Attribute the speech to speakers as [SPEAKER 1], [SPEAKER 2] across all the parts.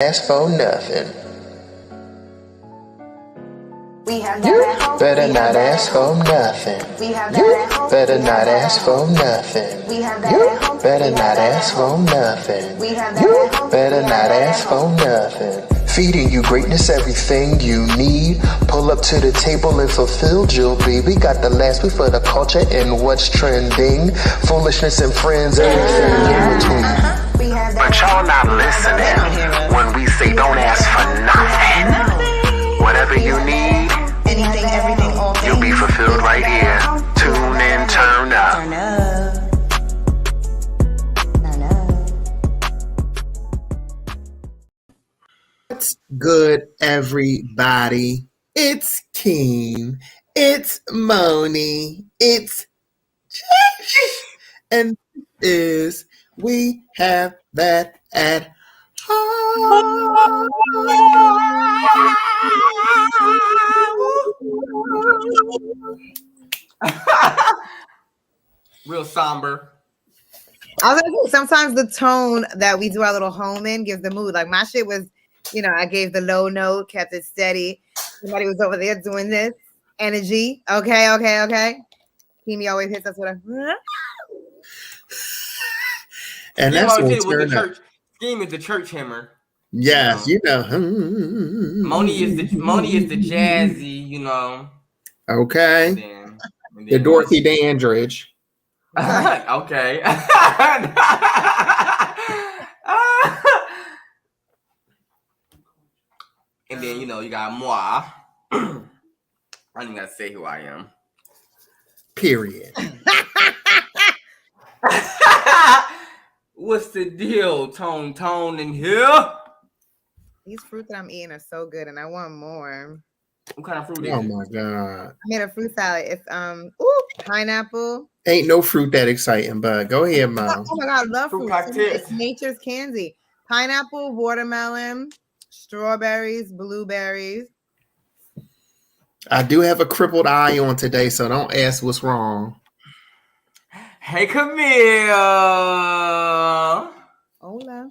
[SPEAKER 1] ask for nothing.
[SPEAKER 2] We have
[SPEAKER 1] You
[SPEAKER 2] that at home.
[SPEAKER 1] better not ask for nothing.
[SPEAKER 2] We have
[SPEAKER 1] You
[SPEAKER 2] that at home.
[SPEAKER 1] better
[SPEAKER 2] We
[SPEAKER 1] not
[SPEAKER 2] have that
[SPEAKER 1] ask
[SPEAKER 2] at
[SPEAKER 1] for
[SPEAKER 2] home.
[SPEAKER 1] nothing.
[SPEAKER 2] We have that
[SPEAKER 1] You
[SPEAKER 2] at home.
[SPEAKER 1] better
[SPEAKER 2] We
[SPEAKER 1] not
[SPEAKER 2] have that
[SPEAKER 1] ask
[SPEAKER 2] at
[SPEAKER 1] for
[SPEAKER 2] home.
[SPEAKER 1] nothing.
[SPEAKER 2] We have that
[SPEAKER 1] You
[SPEAKER 2] at home.
[SPEAKER 1] better
[SPEAKER 2] We have
[SPEAKER 1] not
[SPEAKER 2] that at
[SPEAKER 1] ask for
[SPEAKER 2] home.
[SPEAKER 1] nothing. Feeding you greatness, everything you need. Pull up to the table and fulfilled you'll be. We got the last week for the culture and what's trending. Foolishness and friends, everything in between.
[SPEAKER 2] We have that
[SPEAKER 1] But
[SPEAKER 2] at
[SPEAKER 1] y'all
[SPEAKER 2] home.
[SPEAKER 1] not
[SPEAKER 2] We have that at
[SPEAKER 1] listening
[SPEAKER 2] home.
[SPEAKER 1] when we say don't ask for nothing. Whatever you need,
[SPEAKER 2] Anything, everything, all things.
[SPEAKER 1] you'll be fulfilled right here. Tune in, turn up.
[SPEAKER 2] Turn up. Turn up.
[SPEAKER 3] What's good, everybody? It's Keem. It's Moni. It's and this is We Have That at Home.
[SPEAKER 4] Real somber.
[SPEAKER 5] I was gonna say sometimes the tone that we do our little home in gives the mood. Like my shit was, I gave the low note, kept it steady. Somebody was over there doing this energy. Okay. Kimi always hits us with a.
[SPEAKER 3] And
[SPEAKER 4] Scheme
[SPEAKER 3] that's
[SPEAKER 4] always
[SPEAKER 3] what
[SPEAKER 4] hit it with the
[SPEAKER 3] turn up.
[SPEAKER 4] church. Scheme is the church hammer.
[SPEAKER 3] Yes,
[SPEAKER 4] Moni is the jazzy,
[SPEAKER 3] Okay.
[SPEAKER 4] And then
[SPEAKER 3] The Dorothy Dandridge.
[SPEAKER 4] Okay. And then you got moi. I don't even gotta say who I am.
[SPEAKER 3] Period.
[SPEAKER 4] What's the deal, Tone in here?
[SPEAKER 5] These fruits that I'm eating are so good, and I want more.
[SPEAKER 4] What kind of fruit is
[SPEAKER 3] Oh
[SPEAKER 4] it?
[SPEAKER 3] my God.
[SPEAKER 5] I made a fruit salad. It's pineapple.
[SPEAKER 3] Ain't no fruit that exciting, but go ahead, Mom.
[SPEAKER 5] Oh my God, I love
[SPEAKER 4] Fruit
[SPEAKER 5] fruit.
[SPEAKER 4] cocktails.
[SPEAKER 5] It's nature's candy. Pineapple, watermelon, strawberries, blueberries.
[SPEAKER 3] I do have a crippled eye on today, so don't ask what's wrong.
[SPEAKER 4] Hey, Camille.
[SPEAKER 5] Hola.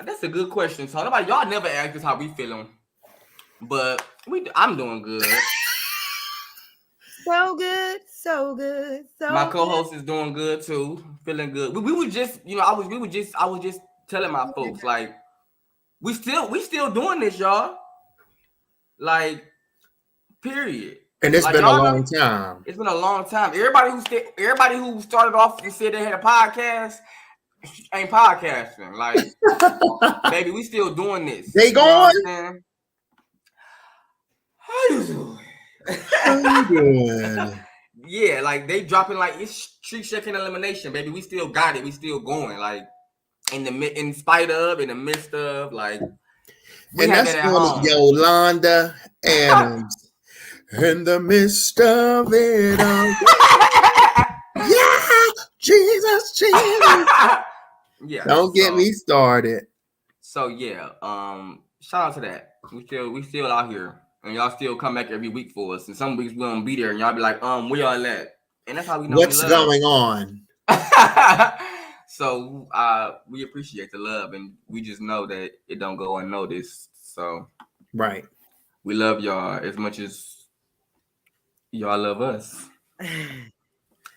[SPEAKER 4] That's a good question. So y'all never asked us how we feeling, but I'm doing good.
[SPEAKER 5] So good, so good, so
[SPEAKER 4] My co-host is doing good too, feeling good. We were just, I was just telling my folks like we still doing this, y'all. Like, period.
[SPEAKER 3] And it's
[SPEAKER 4] like,
[SPEAKER 3] been a long time.
[SPEAKER 4] It's been a long time. Everybody who started off and said they had a podcast ain't podcasting. Like, baby, we still doing this.
[SPEAKER 3] They going?
[SPEAKER 4] How you doing?
[SPEAKER 3] Good.
[SPEAKER 4] Yeah, like they dropping like it's street shaking elimination, baby. We still got it. We still going. Like in the midst of, like we
[SPEAKER 3] and
[SPEAKER 4] have
[SPEAKER 3] that's
[SPEAKER 4] that at home.
[SPEAKER 3] Yolanda Adams. In the midst of it all. Yeah, Jesus.
[SPEAKER 4] Yeah.
[SPEAKER 3] Don't get me started.
[SPEAKER 4] So yeah, shout out to that. We still out here. And y'all still come back every week for us. And some weeks we don't be there and y'all be like, where y'all at? And that's how we know
[SPEAKER 3] what's going on.
[SPEAKER 4] So we appreciate the love, and we just know that it don't go unnoticed. So
[SPEAKER 3] right,
[SPEAKER 4] we love y'all as much as y'all love us.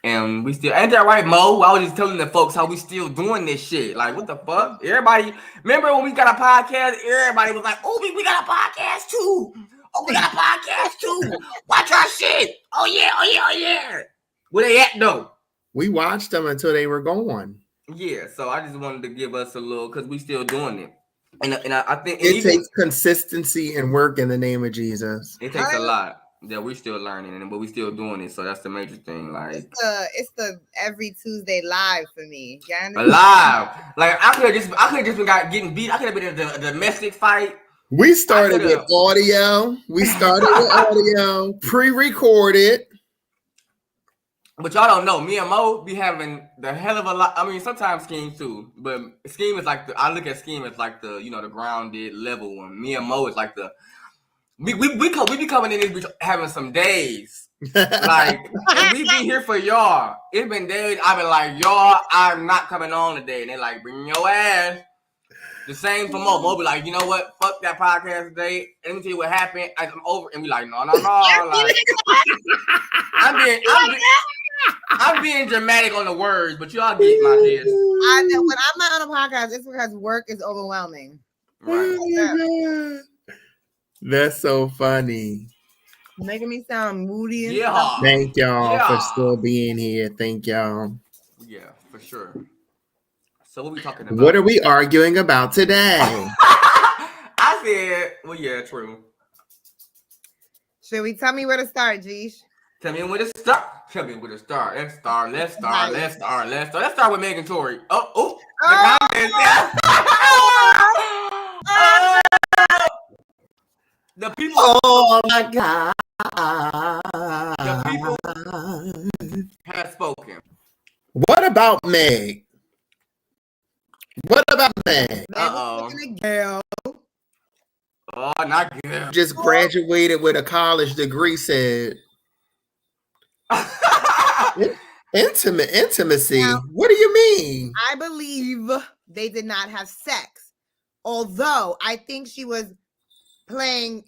[SPEAKER 4] And we still, ain't that right, Mo? I was just telling the folks how we still doing this shit. Like, what the fuck? Everybody, remember when we got a podcast? Everybody was like, oh, we got a podcast too. Oh, we got a podcast too. Watch our shit. Oh yeah. Where they at though?
[SPEAKER 3] We watched them until they were gone.
[SPEAKER 4] Yeah, so I just wanted to give us a little, because we still doing it. And I think
[SPEAKER 3] it takes consistency and work in the name of Jesus.
[SPEAKER 4] It takes a lot. Yeah, we're still learning, but we still doing it. So that's the major thing. Like
[SPEAKER 5] it's the every Tuesday live for me.
[SPEAKER 4] Live. Like I could have just been getting beat. I could have been in a domestic fight.
[SPEAKER 3] We started with audio. Pre-recorded.
[SPEAKER 4] But y'all don't know, me and Mo be having the hell of a lot. I mean, sometimes Scheme too, but Scheme is like I look at Scheme as like the the grounded level one. Me and Mo is like the we be coming in this bitch having some days. Like, and we be here for y'all. It's been days I've been like, y'all, I'm not coming on today. And they're like, bring your ass. The same for Mo. Mo be like, you know what? Fuck that podcast today. Let me tell you what happened. I'm over. And we like, no. Like, I'm being dramatic on the words, but y'all get my gist.
[SPEAKER 5] I know when I'm not on a podcast, it's because work is overwhelming.
[SPEAKER 4] Right.
[SPEAKER 5] Yeah.
[SPEAKER 3] That's so funny.
[SPEAKER 5] Making me sound moody and
[SPEAKER 4] Yeah.
[SPEAKER 5] stuff.
[SPEAKER 3] Thank y'all
[SPEAKER 4] Yeah.
[SPEAKER 3] for still being here. Thank y'all.
[SPEAKER 4] Yeah, for sure. So what we talking about?
[SPEAKER 3] What are we arguing about today?
[SPEAKER 4] I said, well, yeah, true.
[SPEAKER 5] Should we tell me where to start, Jeesh?
[SPEAKER 4] Tell me where to start. Tell me where to start. Let's start with Megan Tory. Oh. The comments. The people.
[SPEAKER 3] Oh my God.
[SPEAKER 4] The people have spoken.
[SPEAKER 3] What about Meg? What about Meg?
[SPEAKER 4] Uh-oh. Oh, not good.
[SPEAKER 3] Just graduated with a college degree, said intimacy.
[SPEAKER 5] Now,
[SPEAKER 3] what do you mean?
[SPEAKER 5] I believe they did not have sex. Although I think she was playing,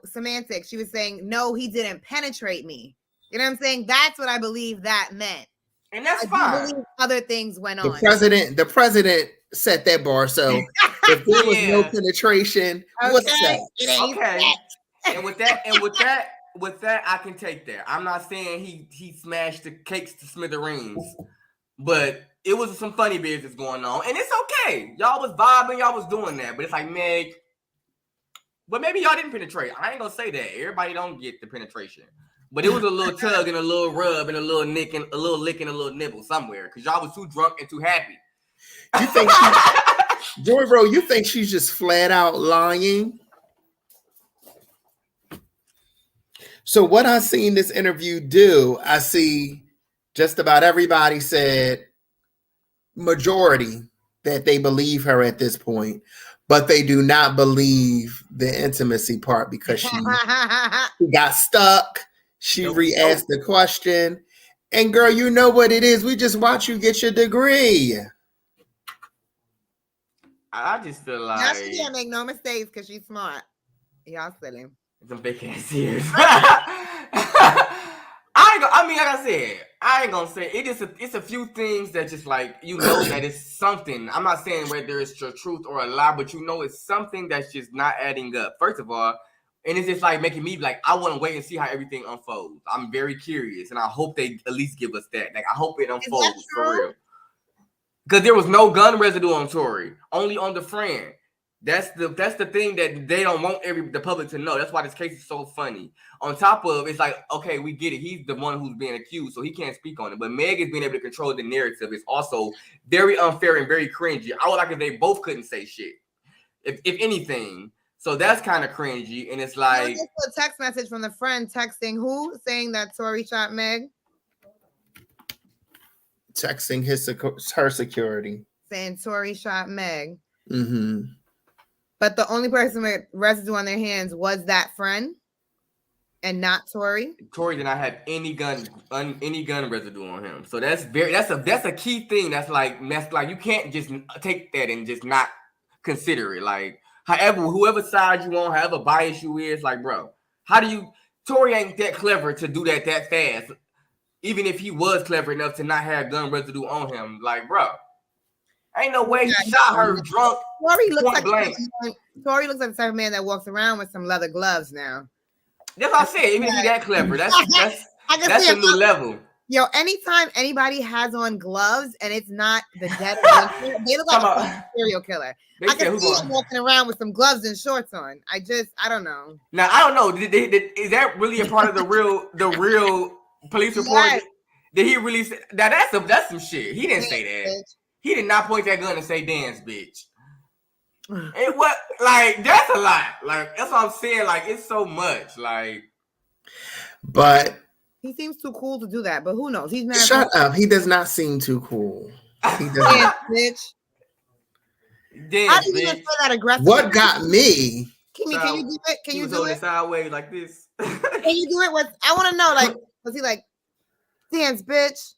[SPEAKER 5] semantics. She was saying, no, he didn't penetrate me. You know what I'm saying? That's what I believe that meant.
[SPEAKER 4] And that's
[SPEAKER 5] I
[SPEAKER 4] fine.
[SPEAKER 5] believe other things went
[SPEAKER 3] The
[SPEAKER 5] on.
[SPEAKER 3] president set that bar. So if there was no penetration, what's sex?
[SPEAKER 4] Okay. And with that, I can take that. I'm not saying he smashed the cakes to smithereens, but it was some funny business going on, and it's okay. Y'all was vibing, y'all was doing that, but it's like, Meg, but maybe y'all didn't penetrate. I ain't gonna say that. Everybody don't get the penetration, but it was a little tug and a little rub and a little nick and a little lick and a little nibble somewhere because y'all was too drunk and too happy.
[SPEAKER 3] You think, Joy, bro? You think she's just flat out lying? So what I seen this interview do, I see just about everybody said majority that they believe her at this point, but they do not believe the intimacy part because she got stuck. She re-asked the question. And girl, you know what it is. We just watch you get your degree.
[SPEAKER 4] I just feel like
[SPEAKER 5] now she can't make no mistakes because she's smart. Y'all silly.
[SPEAKER 4] Some big ass ears. Like I said, I ain't gonna say it is. It's a few things that just like that it's something. I'm not saying whether it's the truth or a lie, but it's something that's just not adding up. First of all, and it's just like making me like I want to wait and see how everything unfolds. I'm very curious, and I hope they at least give us that. Like I hope it unfolds for real. Because there was no gun residue on Tory, only on the friend. That's the thing that they don't want the public to know. That's why this case is so funny. On top of it's like, okay, we get it. He's the one who's being accused, so he can't speak on it. But Meg is being able to control the narrative. It's also very unfair and very cringy. I would like if they both couldn't say shit, if anything. So that's kind of cringy. And it's like
[SPEAKER 5] a text message from the friend texting who saying that Tory shot Meg.
[SPEAKER 3] Texting her security,
[SPEAKER 5] saying Tory shot Meg.
[SPEAKER 3] Mm-hmm.
[SPEAKER 5] But the only person with residue on their hands was that friend, and not Tory.
[SPEAKER 4] Tory did not have any gun residue on him. So that's a key thing. That's like you can't just take that and just not consider it. Like whoever side you on, however biased you is, like bro, Tory ain't that clever to do that fast. Even if he was clever enough to not have gun residue on him, like bro, ain't no way he shot her drunk.
[SPEAKER 5] Tory looks like the type of man that walks around with some leather gloves now. That's
[SPEAKER 4] what I said. Even if he's that clever, that's a new level.
[SPEAKER 5] Yo, anytime anybody has on gloves and it's not the dead of winter, they look like a serial killer. I can see him walking around with some gloves and shorts on. I don't know.
[SPEAKER 4] Now I don't know. Is that really a part of the real police report? Yes. Did he really say now? That's some shit. He didn't say that. Bitch. He did not point that gun and say dance, bitch. It what like that's a lot. Like that's what I'm saying. Like it's so much. Like,
[SPEAKER 3] but
[SPEAKER 5] he seems too cool to do that. But who knows? He's mad.
[SPEAKER 3] Shut up. He does not seem too cool. He does
[SPEAKER 5] dance, bitch.
[SPEAKER 4] Dance,
[SPEAKER 5] how do you even say that aggressive?
[SPEAKER 3] What got me?
[SPEAKER 5] Can you do it? Can you do it
[SPEAKER 4] sideways like this?
[SPEAKER 5] Can you do it? I want to know. Like, was he like, dance, bitch?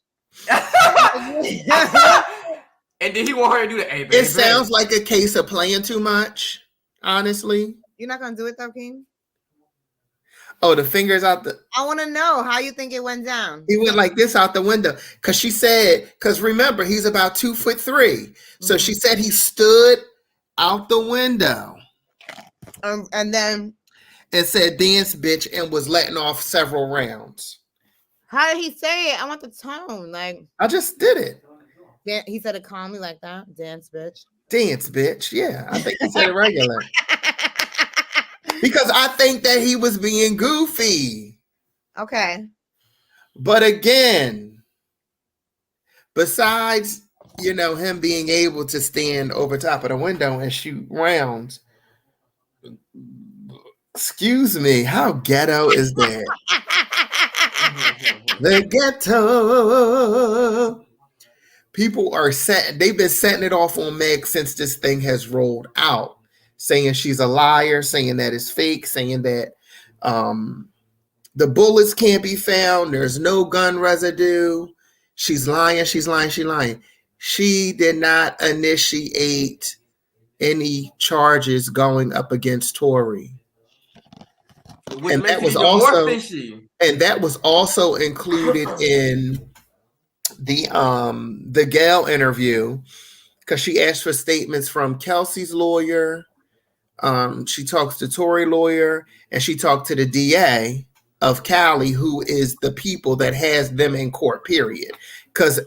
[SPEAKER 4] And then he want her to do that. Hey,
[SPEAKER 3] It sounds like a case of playing too much, honestly.
[SPEAKER 5] You're not gonna do it though, King?
[SPEAKER 3] Oh, the fingers out the.
[SPEAKER 5] I want to know how you think it went down.
[SPEAKER 3] He went like this out the window because she said, because remember, he's about 2'3". So she said he stood out the window.
[SPEAKER 5] And then.
[SPEAKER 3] And said, dance, bitch, and was letting off several rounds.
[SPEAKER 5] How did he say it? I want the tone. Like,
[SPEAKER 3] I just did it.
[SPEAKER 5] He said it calmly like that. Dance, bitch.
[SPEAKER 3] Dance, bitch. Yeah, I think he said it regular. Because I think that he was being goofy.
[SPEAKER 5] Okay.
[SPEAKER 3] But again, besides, him being able to stand over top of the window and shoot rounds, excuse me, how ghetto is that? The ghetto. People are they've been setting it off on Meg since this thing has rolled out, saying she's a liar, saying that it's fake, saying that the bullets can't be found, there's no gun residue. She's lying, she's lying, she's lying. She did not initiate any charges going up against Tory. And that was also included in the Gayle interview, because she asked for statements from Kelsey's lawyer. She talks to Tory lawyer, and she talked to the DA of Cali, who is the people that has them in court, period. Because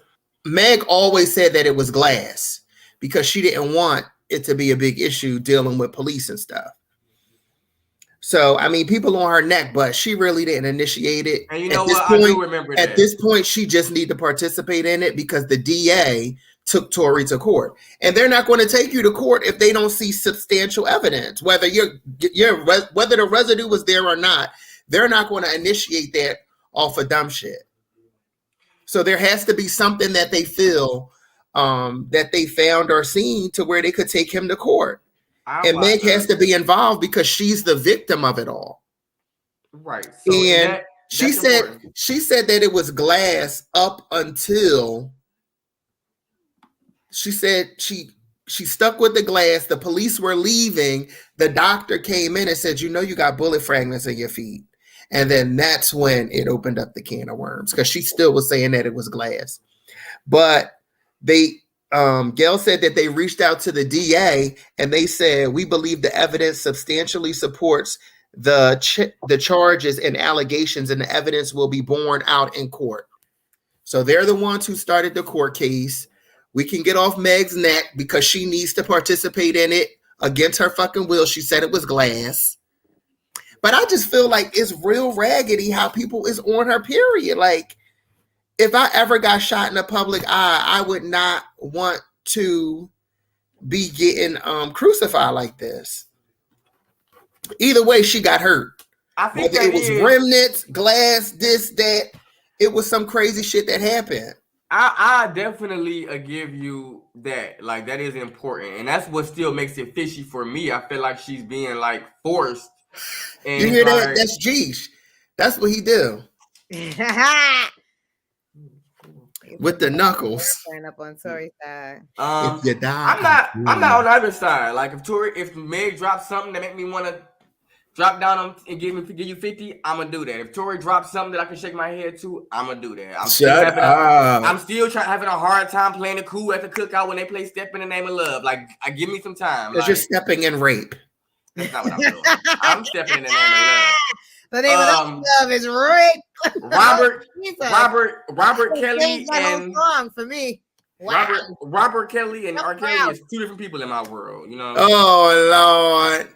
[SPEAKER 3] Meg always said that it was glass because she didn't want it to be a big issue dealing with police and stuff. So, I mean, people on her neck, but she really didn't initiate it.
[SPEAKER 4] And you know what? I do remember that.
[SPEAKER 3] At this point, she just need to participate in it because the DA took Tory to court. And they're not going to take you to court if they don't see substantial evidence. Whether whether the residue was there or not, they're not going to initiate that off of dumb shit. So there has to be something that they feel that they found or seen to where they could take him to court. And Meg has to be involved because she's the victim of it all.
[SPEAKER 4] Right. So
[SPEAKER 3] and she said that it was glass up until she said she stuck with the glass. The police were leaving. The doctor came in and said, you got bullet fragments in your feet. And then that's when it opened up the can of worms, because she still was saying that it was glass. But Gayle said that they reached out to the DA and they said, we believe the evidence substantially supports the charges and allegations, and the evidence will be borne out in court. So they're the ones who started the court case. We can get off Meg's neck because she needs to participate in it against her fucking will. She said it was glass. But I just feel like it's real raggedy how people is on her, period. Like, if I ever got shot in the public eye, I would not want to be getting crucified like this. Either way, she got hurt.
[SPEAKER 4] I think
[SPEAKER 3] whether it was remnants, glass, this, that, it was some crazy shit that happened.
[SPEAKER 4] I definitely give you that. Like, that is important. And that's what still makes it fishy for me. I feel like she's being like forced. And
[SPEAKER 3] you hear that? That's Jeesh. That's what he do. With the knuckles.
[SPEAKER 5] Up on Tory's side.
[SPEAKER 3] If you die,
[SPEAKER 4] I'm not on the other side. Like, if Meg drops something that make me want to drop down and give you 50, I'm gonna do that. If Tory drops something that I can shake my head to, I'm gonna do that. I'm still having a hard time playing the cool at the cookout when they play "Step in the Name of Love." Like, give me some time.
[SPEAKER 3] Because you're stepping in rape.
[SPEAKER 4] That's not what I'm doing. I'm stepping in the name of love.
[SPEAKER 5] The name of love is rape.
[SPEAKER 4] Robert Kelly and
[SPEAKER 5] song for me. Wow.
[SPEAKER 4] Robert Kelly and R. Kelly is two different people in my world, you know.
[SPEAKER 3] Oh Lord.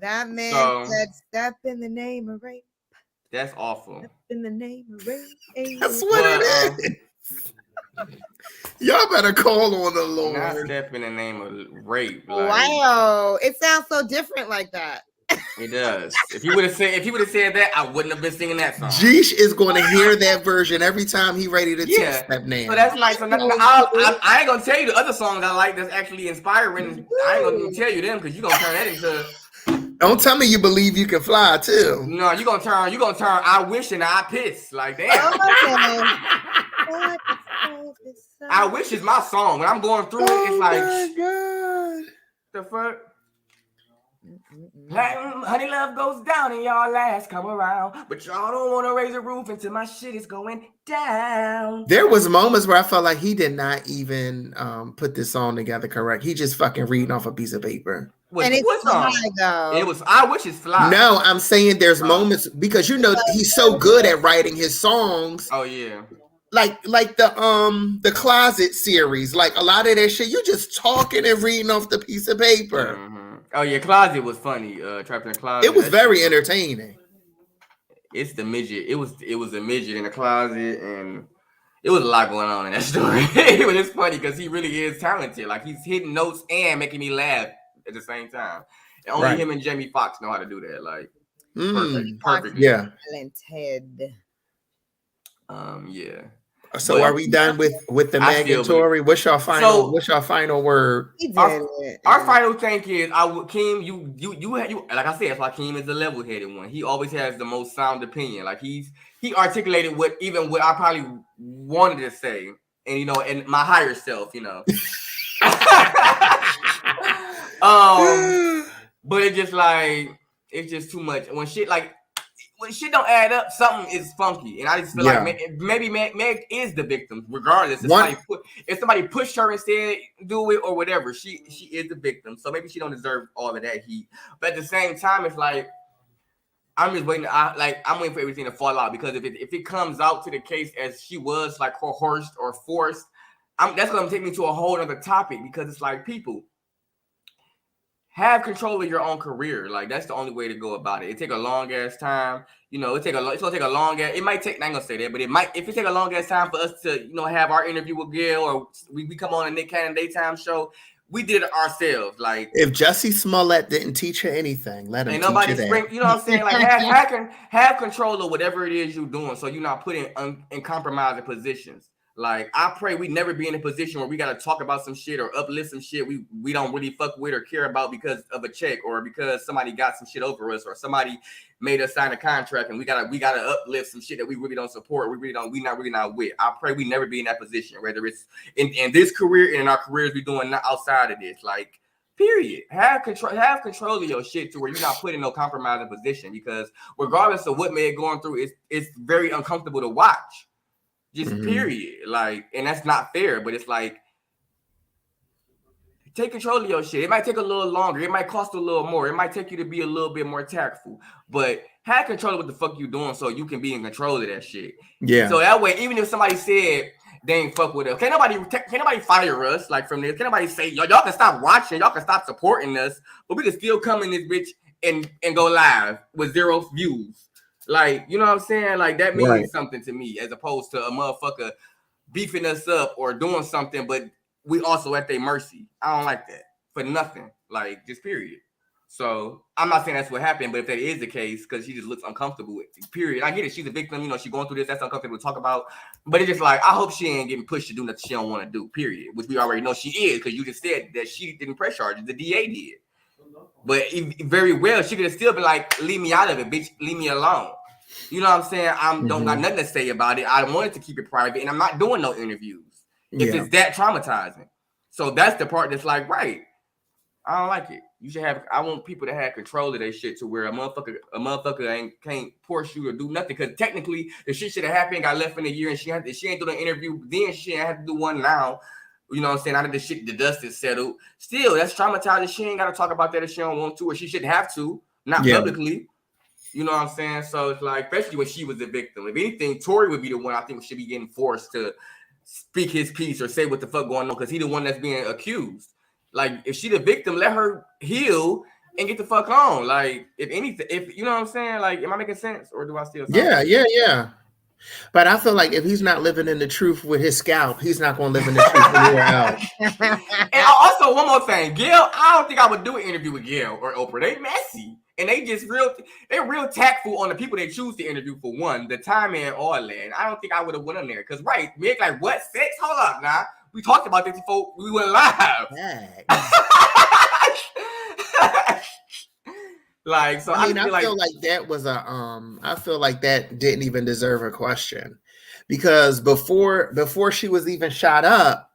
[SPEAKER 5] That man said, "Step in the name of rape."
[SPEAKER 4] That's awful.
[SPEAKER 5] Step in the name of rape.
[SPEAKER 3] That's what it is. Y'all better call on the Lord.
[SPEAKER 4] Not step in the name of rape. Like,
[SPEAKER 5] wow, it sounds so different like that.
[SPEAKER 4] It does. If he would have said that, I wouldn't have been singing that song.
[SPEAKER 3] Jeesh is going to hear that version every time he ready to text that name.
[SPEAKER 4] So that's nice. I ain't gonna tell you the other songs I like that's actually inspiring. I ain't gonna tell you them because you're gonna turn that into.
[SPEAKER 3] Don't tell me you believe you can fly too.
[SPEAKER 4] No, you're gonna turn I wish and I piss. Like, damn.
[SPEAKER 5] Okay.
[SPEAKER 4] I wish is my song. When I'm going through it, it's like,
[SPEAKER 3] God.
[SPEAKER 4] the fuck? Like, honey love goes down and y'all last come around, but y'all don't want to raise a roof until my shit is going down.
[SPEAKER 3] There was moments where I felt like he did not even put this song together correct. He just fucking reading off a piece of paper.
[SPEAKER 5] And it's fly, though.
[SPEAKER 4] It was I wish it's fly.
[SPEAKER 3] No, I'm saying there's moments because he's so good at writing his songs.
[SPEAKER 4] Oh yeah.
[SPEAKER 3] Like the Closet series, like a lot of that shit, you just talking and reading off the piece of paper.
[SPEAKER 4] Mm-hmm. Oh yeah, Closet was funny. Trapped in the Closet.
[SPEAKER 3] It was very entertaining.
[SPEAKER 4] It's the midget. It was a midget in the closet, and it was a lot going on in that story. It was just funny because he really is talented. Like he's hitting notes and making me laugh at the same time. And only him and Jamie Foxx know how to do that. Like perfect.
[SPEAKER 3] Yeah.
[SPEAKER 5] Talented.
[SPEAKER 4] Yeah.
[SPEAKER 3] So
[SPEAKER 4] but
[SPEAKER 3] are we done with the Meg and Tory? What's your final word?
[SPEAKER 4] Our final thing is Keem, you like I said, that's why Keem is the level-headed one. He always has the most sound opinion. Like he articulated what I probably wanted to say, and and my higher self, but it's just too much. When shit don't add up, something is funky, and I just feel like maybe Meg is the victim, regardless. If somebody pushed her and said do it or whatever, she is the victim. So maybe she don't deserve all of that heat. But at the same time, it's like I'm just waiting. I'm waiting for everything to fall out, because if it comes out to the case as she was like coerced or forced, that's gonna take me to a whole other topic, because it's like, people, have control of your own career. Like that's the only way to go about it. It take a long ass time. It's gonna take a long ass. It might take. I ain't gonna say that, but it might. If it take a long ass time for us to have our interview with Gail, or we come on a Nick Cannon daytime show, we did it ourselves. Like
[SPEAKER 3] if Jussie Smollett didn't teach her anything, let him. Ain't nobody
[SPEAKER 4] teach you that. You know what I'm saying? Like have control of whatever it is you're doing, so you're not put in compromising positions. Like, I pray we never be in a position where we got to talk about some shit or uplift some shit we don't really fuck with or care about because of a check, or because somebody got some shit over us, or somebody made us sign a contract and we gotta uplift some shit that we really don't support. We not with. I pray we never be in that position, whether it's in this career and in our careers we doing outside of this. Like, period. Have control of your shit to where you're not put in no compromising position, because regardless of what Meg going through, it's very uncomfortable to watch. Just period. Like, and that's not fair, but it's like, take control of your shit. It might take a little longer. It might cost a little more. It might take you to be a little bit more tactful, but have control of what the fuck you doing so you can be in control of that shit. Yeah. So that way, even if somebody said they ain't fuck with us, can't nobody fire us like from this. Can't nobody say y'all can stop watching, y'all can stop supporting us, but we can still come in this bitch and go live with 0 views. Like, you know what I'm saying? Like, that means something to me, as opposed to a motherfucker beefing us up or doing something, but we also at their mercy. I don't like that for nothing. Like, just period. So I'm not saying that's what happened, but if that is the case, because she just looks uncomfortable with it, period. I get it. She's a victim. She's going through this. That's uncomfortable to talk about. But it's just like, I hope she ain't getting pushed to do nothing she don't want to do, period. Which we already know she is, because you just said that she didn't press charges. The DA did. But very well, she could have still been like, leave me out of it, bitch. Leave me alone. You know what I'm saying? I don't got nothing to say about it. I wanted to keep it private, and I'm not doing no interviews if it's that traumatizing. So that's the part that's like, right, I don't like it. You should have. I want people to have control of their shit, to where a motherfucker can't force you or do nothing. Because technically, the shit should have happened, got left in a year, and she ain't doing an interview. Then she ain't have to do one now. You know what I'm saying? Out of the shit, the dust is settled. Still, that's traumatizing. She ain't got to talk about that if she don't want to, or she shouldn't have to. Not publicly. You know what I'm saying? So it's like, especially when she was the victim. If anything, Tory would be the one I think should be getting forced to speak his piece or say what the fuck going on, because he the one that's being accused. Like, if she the victim, let her heal and get the fuck on. Like, if anything, if you know what I'm saying? Like, am I making sense, or do I still?
[SPEAKER 3] Yeah. But I feel like if he's not living in the truth with his scalp, he's not going to live in the truth anywhere else.
[SPEAKER 4] And also, one more thing, Gail, I don't think I would do an interview with Gail or Oprah. They messy. And they're real tactful on the people they choose to interview, for one, the timing and all that. I don't think I would have went on there. Because, Meg, like, what, sex? Hold up, now. We talked about this before we went live. Like, so I feel like that was I feel like that didn't even deserve a question.
[SPEAKER 3] because before she was even shot up,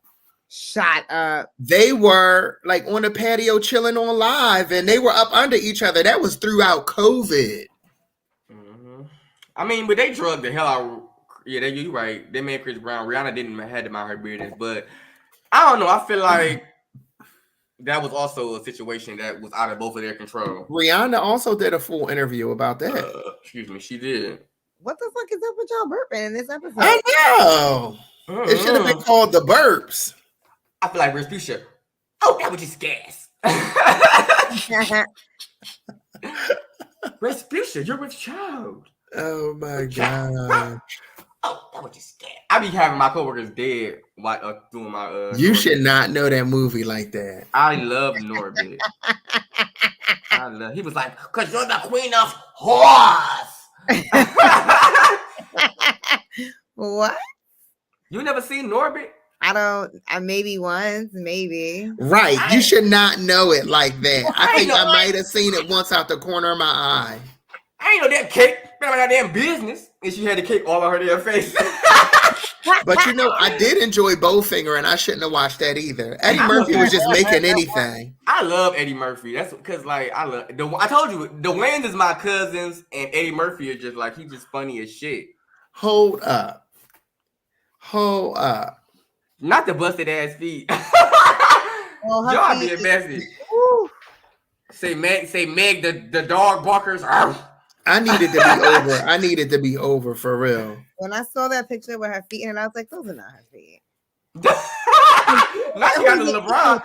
[SPEAKER 5] they
[SPEAKER 3] were like on the patio chilling on live, and they were up under each other. That was throughout COVID.
[SPEAKER 4] Mm-hmm. I mean, but they drugged the hell out. Yeah, you're right. They made Chris Brown. Rihanna didn't have to mind her business, but I don't know. I feel like that was also a situation that was out of both of their control.
[SPEAKER 3] Rihanna also did a full interview about that.
[SPEAKER 4] Excuse me, she did.
[SPEAKER 5] What the fuck is up with y'all burping in this episode?
[SPEAKER 3] I know. It should have been called the burps.
[SPEAKER 4] I feel like Respucia. Oh, that was just gas. Respucia, you're with child.
[SPEAKER 3] Oh my god.
[SPEAKER 4] Oh, that was just gas. I be having my coworkers dead while doing my.
[SPEAKER 3] You should not know that movie like that.
[SPEAKER 4] I love Norbit. He was like, "Cause you're the queen of horse."
[SPEAKER 5] What?
[SPEAKER 4] You never seen Norbit?
[SPEAKER 5] I don't. Maybe once, maybe.
[SPEAKER 3] Right. You should not know it like that. I think I might have seen it once out the corner of my eye.
[SPEAKER 4] I ain't know that cake. Remember that damn business? And she had the cake all over her damn face.
[SPEAKER 3] But you know, I did enjoy Bowfinger, and I shouldn't have watched that either. Eddie Murphy was just making anything.
[SPEAKER 4] I love Eddie Murphy. That's because, like, I told you, the Wayans is my cousins, and Eddie Murphy is just like, he's just funny as shit.
[SPEAKER 3] Hold up.
[SPEAKER 4] Not the busted ass feet.
[SPEAKER 5] Well,
[SPEAKER 4] y'all being messy. Say Meg, the dog barkers.
[SPEAKER 3] I needed to be over. I needed to be over for real.
[SPEAKER 5] When I saw that picture with her feet in it, I was like, those are not her feet.
[SPEAKER 4] Now she got the LeBron.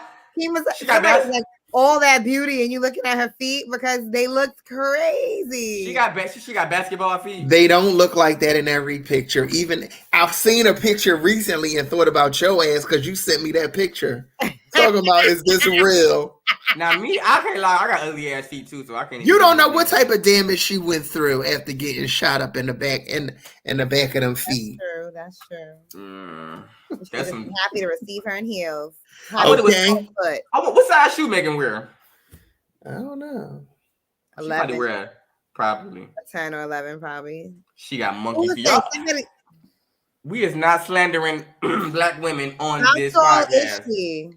[SPEAKER 5] She got like all that beauty, and you looking at her feet because they looked crazy.
[SPEAKER 4] She got basketball feet.
[SPEAKER 3] They don't look like that in every picture. Even I've seen a picture recently and thought about your ass because you sent me that picture. Talking about, is this real?
[SPEAKER 4] Now me, I can't lie. I got ugly ass feet too, so I can't.
[SPEAKER 3] You don't know what type of damage she went through after getting shot up in the back in the back of them feet.
[SPEAKER 5] That's true.
[SPEAKER 4] That's
[SPEAKER 5] happy to receive her in heels.
[SPEAKER 3] Okay.
[SPEAKER 4] What size shoe Megan wear?
[SPEAKER 3] I don't know.
[SPEAKER 5] 11.
[SPEAKER 4] She probably wear probably
[SPEAKER 5] 10 or 11, probably.
[SPEAKER 4] She got monkey feet. We is not slandering black women on this podcast.
[SPEAKER 5] How tall is she?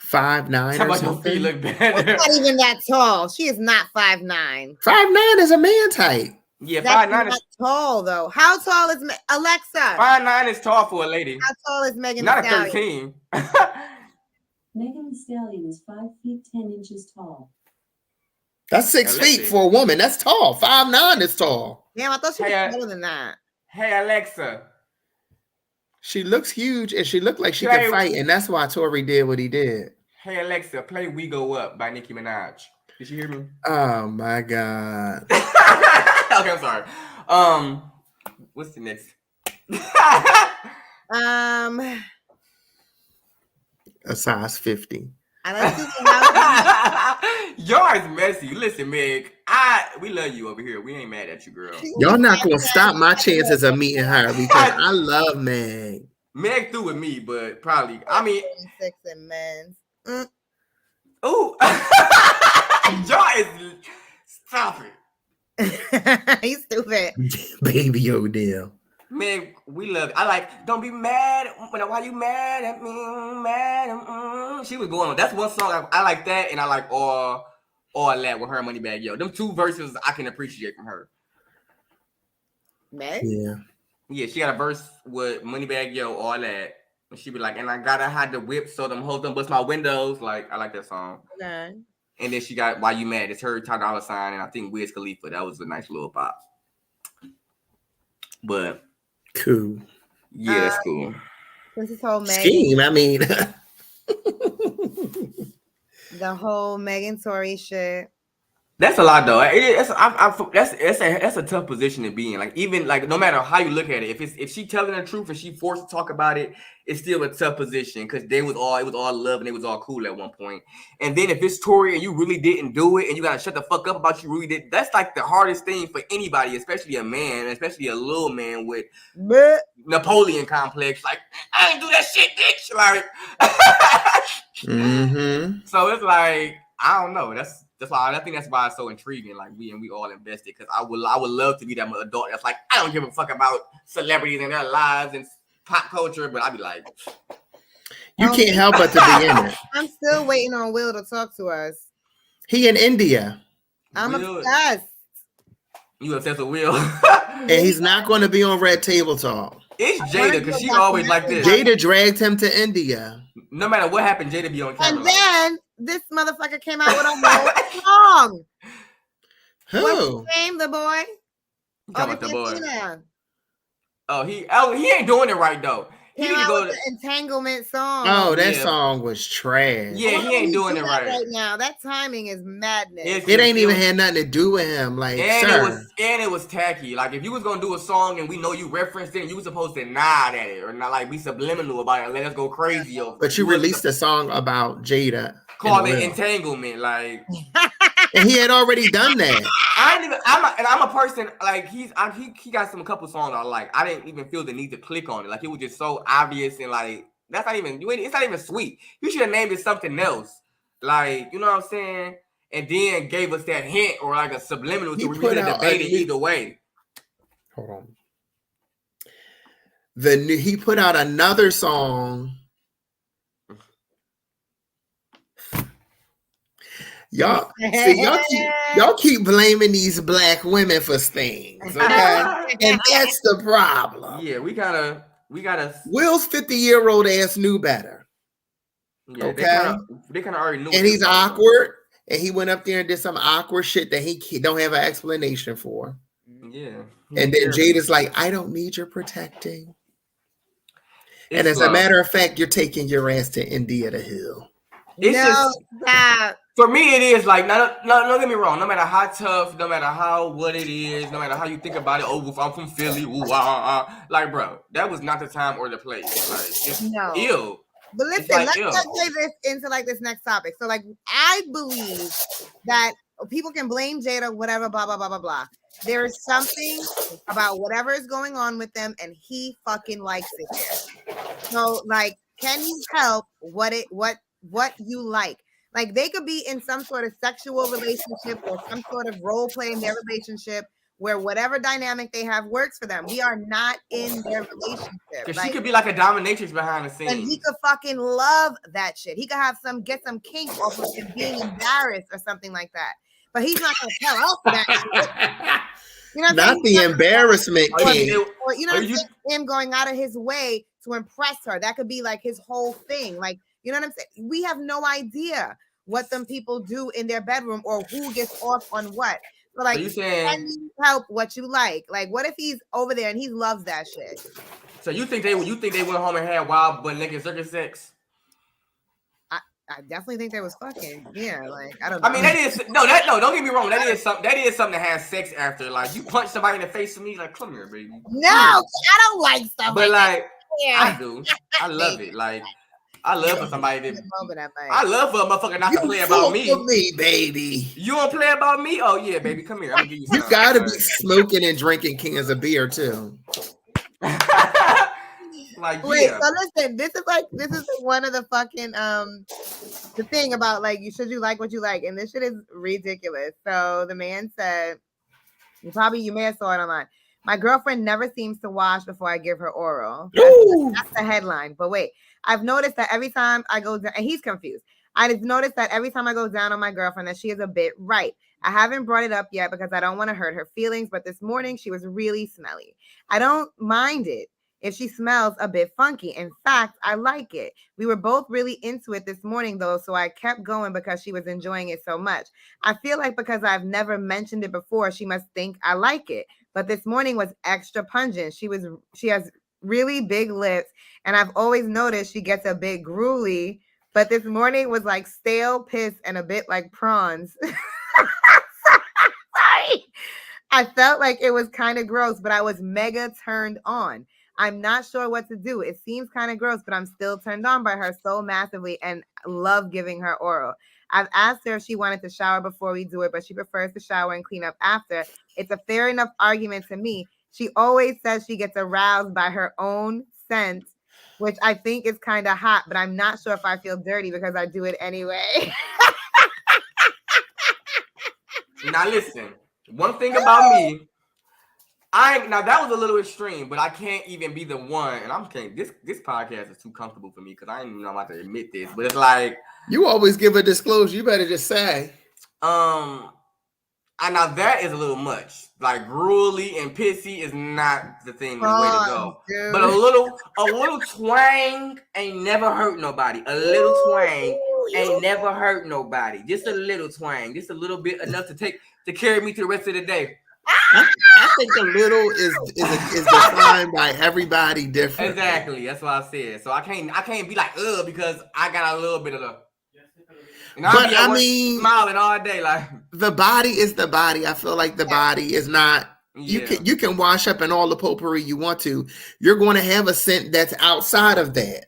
[SPEAKER 3] 5'9" or something.
[SPEAKER 4] Feet look better.
[SPEAKER 5] Not even that tall. She is not 5'9".
[SPEAKER 3] 5'9" is a man type.
[SPEAKER 4] Yeah,
[SPEAKER 5] 5'9" is tall though. How tall is Alexa?
[SPEAKER 4] 5'9" is tall for a lady.
[SPEAKER 5] How tall is Megan?
[SPEAKER 4] Not a 13.
[SPEAKER 6] Megan Thee Stallion is 5 feet 10 inches tall.
[SPEAKER 3] That's 6 feet for a woman. That's tall. 5'9" is tall.
[SPEAKER 5] Damn, I thought she was taller than that.
[SPEAKER 4] Hey Alexa.
[SPEAKER 3] She looks huge, and she looked like she could fight, and that's why Tory did what he did.
[SPEAKER 4] Hey Alexa, play "We Go Up" by Nicki Minaj. Did you hear me?
[SPEAKER 3] Oh my god.
[SPEAKER 4] Okay, I'm sorry. What's the next?
[SPEAKER 3] A size 50.
[SPEAKER 4] Yours messy. Listen, Meg. We love you over here. We ain't mad at you, girl.
[SPEAKER 3] Y'all not gonna stop my chances of meeting her because I love Meg.
[SPEAKER 4] Meg through with me, but probably. I mean,
[SPEAKER 5] 6 and men's.
[SPEAKER 4] Ooh. Y'all is stop
[SPEAKER 5] it. He's stupid.
[SPEAKER 3] Baby Odell.
[SPEAKER 4] Man, we love it. I like, don't be mad. Why you mad at me? Mad at She was going on. That's one song I like that, and I like all that with her Moneybag Yo. Them two verses I can appreciate from her.
[SPEAKER 5] Meg?
[SPEAKER 4] Yeah, she got a verse with Moneybag Yo, all that. And she be like, and I gotta hide the whip so them hoes don't bust my windows. Like, I like that song.
[SPEAKER 5] Okay.
[SPEAKER 4] And then she got Why You Mad? It's her, Ty Dolla $ign, and I think Wiz Khalifa. That was a nice little pop. But
[SPEAKER 3] cool.
[SPEAKER 4] Yeah, that's cool.
[SPEAKER 5] This whole Megan
[SPEAKER 3] scheme. I mean,
[SPEAKER 5] the whole Megan Tory shit.
[SPEAKER 4] That's a lot, though. That's a tough position to be in. Like, even like, no matter how you look at it, if she telling the truth and she forced to talk about it, it's still a tough position because it was all love and it was all cool at one point. And then if it's Tory and you really didn't do it and you gotta shut the fuck up about you really did, that's like the hardest thing for anybody, especially a man, especially a little man with Napoleon complex. Like, I ain't do that shit, bitch. Like,
[SPEAKER 3] mm-hmm.
[SPEAKER 4] So it's like, I don't know. That's why I think that's why it's so intriguing. Like we all invested because I would love to be that adult that's like I don't give a fuck about celebrities and their lives and pop culture, but I'd be like,
[SPEAKER 3] you can't help but to be in it.
[SPEAKER 5] I'm still waiting on Will to talk to us.
[SPEAKER 3] He in India.
[SPEAKER 5] I'm
[SPEAKER 4] Will,
[SPEAKER 5] obsessed.
[SPEAKER 4] You obsessed with Will?
[SPEAKER 3] And he's not going to be on Red Table Talk.
[SPEAKER 4] It's Jada because she always like this.
[SPEAKER 3] Jada dragged him to India.
[SPEAKER 4] No matter what happened, Jada be on camera.
[SPEAKER 5] And then this motherfucker came out with a whole song.
[SPEAKER 3] Who?
[SPEAKER 5] What's his name, the boy?
[SPEAKER 4] You talking about the boy?
[SPEAKER 5] Christina.
[SPEAKER 4] Oh, he ain't doing it right though. He
[SPEAKER 5] Came
[SPEAKER 4] need to
[SPEAKER 5] out
[SPEAKER 4] go
[SPEAKER 5] with
[SPEAKER 4] to.
[SPEAKER 5] the entanglement song.
[SPEAKER 3] Oh, that
[SPEAKER 4] Yeah.
[SPEAKER 3] song was trash.
[SPEAKER 4] Yeah, he ain't doing it
[SPEAKER 5] right
[SPEAKER 4] right.
[SPEAKER 5] now. That timing is madness.
[SPEAKER 3] It ain't even had nothing to do with him. Like, sir.
[SPEAKER 4] It was tacky. Like if you was gonna do a song and we know you referenced it, you was supposed to nod at it or not like be subliminal about it and let us go crazy over it.
[SPEAKER 3] But you released a song about Jada.
[SPEAKER 4] Called it Entanglement, like
[SPEAKER 3] and he had already done that.
[SPEAKER 4] I'm a person like he got a couple songs I like. I didn't even feel the need to click on it. Like it was just so obvious and like that's not even it's not even sweet. You should have named it something else. Like, you know what I'm saying? And then gave us that hint or like a subliminal to we could have debated either way.
[SPEAKER 3] Hold on. He put out another song. Y'all keep blaming these black women for things, okay? And that's the problem.
[SPEAKER 4] Yeah, we gotta.
[SPEAKER 3] Will's 50-year-old ass knew better.
[SPEAKER 4] Yeah,
[SPEAKER 3] okay,
[SPEAKER 4] they kind of already knew.
[SPEAKER 3] And he's awkward, and he went up there and did some awkward shit that he don't have an explanation for.
[SPEAKER 4] Yeah,
[SPEAKER 3] and then Jada's like, "I don't need your protecting." And as a matter of fact, you're taking your ass to India to heal.
[SPEAKER 4] It's just for me, it is like don't get me wrong. No matter how tough, no matter what it is, no matter how you think about it. Oh, I'm from Philly. Like, bro, that was not the time or the place. Like, it's ill.
[SPEAKER 5] But listen, let's play this into like this next topic. So, like, I believe that people can blame Jada, whatever, blah blah blah blah blah. There is something about whatever is going on with them, and he fucking likes it there. So, like, can you help what you like? Like they could be in some sort of sexual relationship or some sort of role play in their relationship where whatever dynamic they have works for them. We are not in their relationship.
[SPEAKER 4] Because she could be like a dominatrix behind the scenes.
[SPEAKER 5] And he could fucking love that shit. He could have get some kink off of him being embarrassed or something like that. But he's not gonna tell us that shit. You know
[SPEAKER 3] not the embarrassment kink.
[SPEAKER 5] Or you know what I'm saying? Him going out of his way to impress her. That could be like his whole thing. Like, you know what I'm saying? We have no idea what them people do in their bedroom or who gets off on what. So like, can you help what you like? Like, what if he's over there and he loves that shit?
[SPEAKER 4] So you think they went home and had wild but naked circus sex?
[SPEAKER 5] I definitely think they was fucking. Yeah, like I don't know.
[SPEAKER 4] I mean, don't get me wrong. That is something to have sex after. Like you punch somebody in the face to me, like come here, baby.
[SPEAKER 5] No, I don't like stuff.
[SPEAKER 4] But like
[SPEAKER 5] yeah.
[SPEAKER 4] I do. I love it. Like I love for somebody to. I love for a motherfucker not to play about me.
[SPEAKER 3] Me, baby.
[SPEAKER 4] You don't play about me? Oh yeah, baby, come here. I'm gonna give you.
[SPEAKER 3] You gotta be smoking and drinking cans of beer too.
[SPEAKER 4] Like,
[SPEAKER 5] wait, so listen, this is one of the fucking the thing about like you like what you like, and this shit is ridiculous. So the man said, you may have saw it online. My girlfriend never seems to wash before I give her oral. That's the headline. But wait, I've noticed that every time I go down, and he's confused. I've noticed that every time I go down on my girlfriend that she is a bit right. I haven't brought it up yet because I don't want to hurt her feelings, but this morning she was really smelly. I don't mind it if she smells a bit funky. In fact, I like it. We were both really into it this morning though, so I kept going because she was enjoying it so much. I feel like because I've never mentioned it before, she must think I like it. But this morning was extra pungent. She has really big lips, and I've always noticed she gets a bit gruely, but this morning was like stale piss and a bit like prawns. Sorry. I felt like it was kind of gross, but I was mega turned on. I'm not sure what to do. It seems kind of gross, but I'm still turned on by her so massively and love giving her oral. I've asked her if she wanted to shower before we do it, but she prefers to shower and clean up after. It's a fair enough argument to me. She always says she gets aroused by her own scent, which I think is kind of hot, but I'm not sure if I feel dirty because I do it anyway.
[SPEAKER 4] Now listen, one thing about me, now that was a little extreme, but I can't even be the one, and I'm can't. This podcast is too comfortable for me because I ain't even know about to admit this, but it's like
[SPEAKER 3] You always give a disclosure. You better just say.
[SPEAKER 4] Now that is a little much. Like gruely and pissy is not the thing, the way to go.
[SPEAKER 5] Dude.
[SPEAKER 4] But a little twang ain't never hurt nobody. A little twang ain't never hurt nobody. Just a little twang, just a little bit enough to carry me through the rest of the day.
[SPEAKER 3] I think a little is defined by everybody different.
[SPEAKER 4] Exactly, that's what I said. So I can't be like because I got a little bit of the. And
[SPEAKER 3] But I mean,
[SPEAKER 4] smiling all day like
[SPEAKER 3] the body is the body. I feel like the body is not.
[SPEAKER 4] Yeah.
[SPEAKER 3] You can wash up in all the potpourri you want to. You're going to have a scent that's outside of that.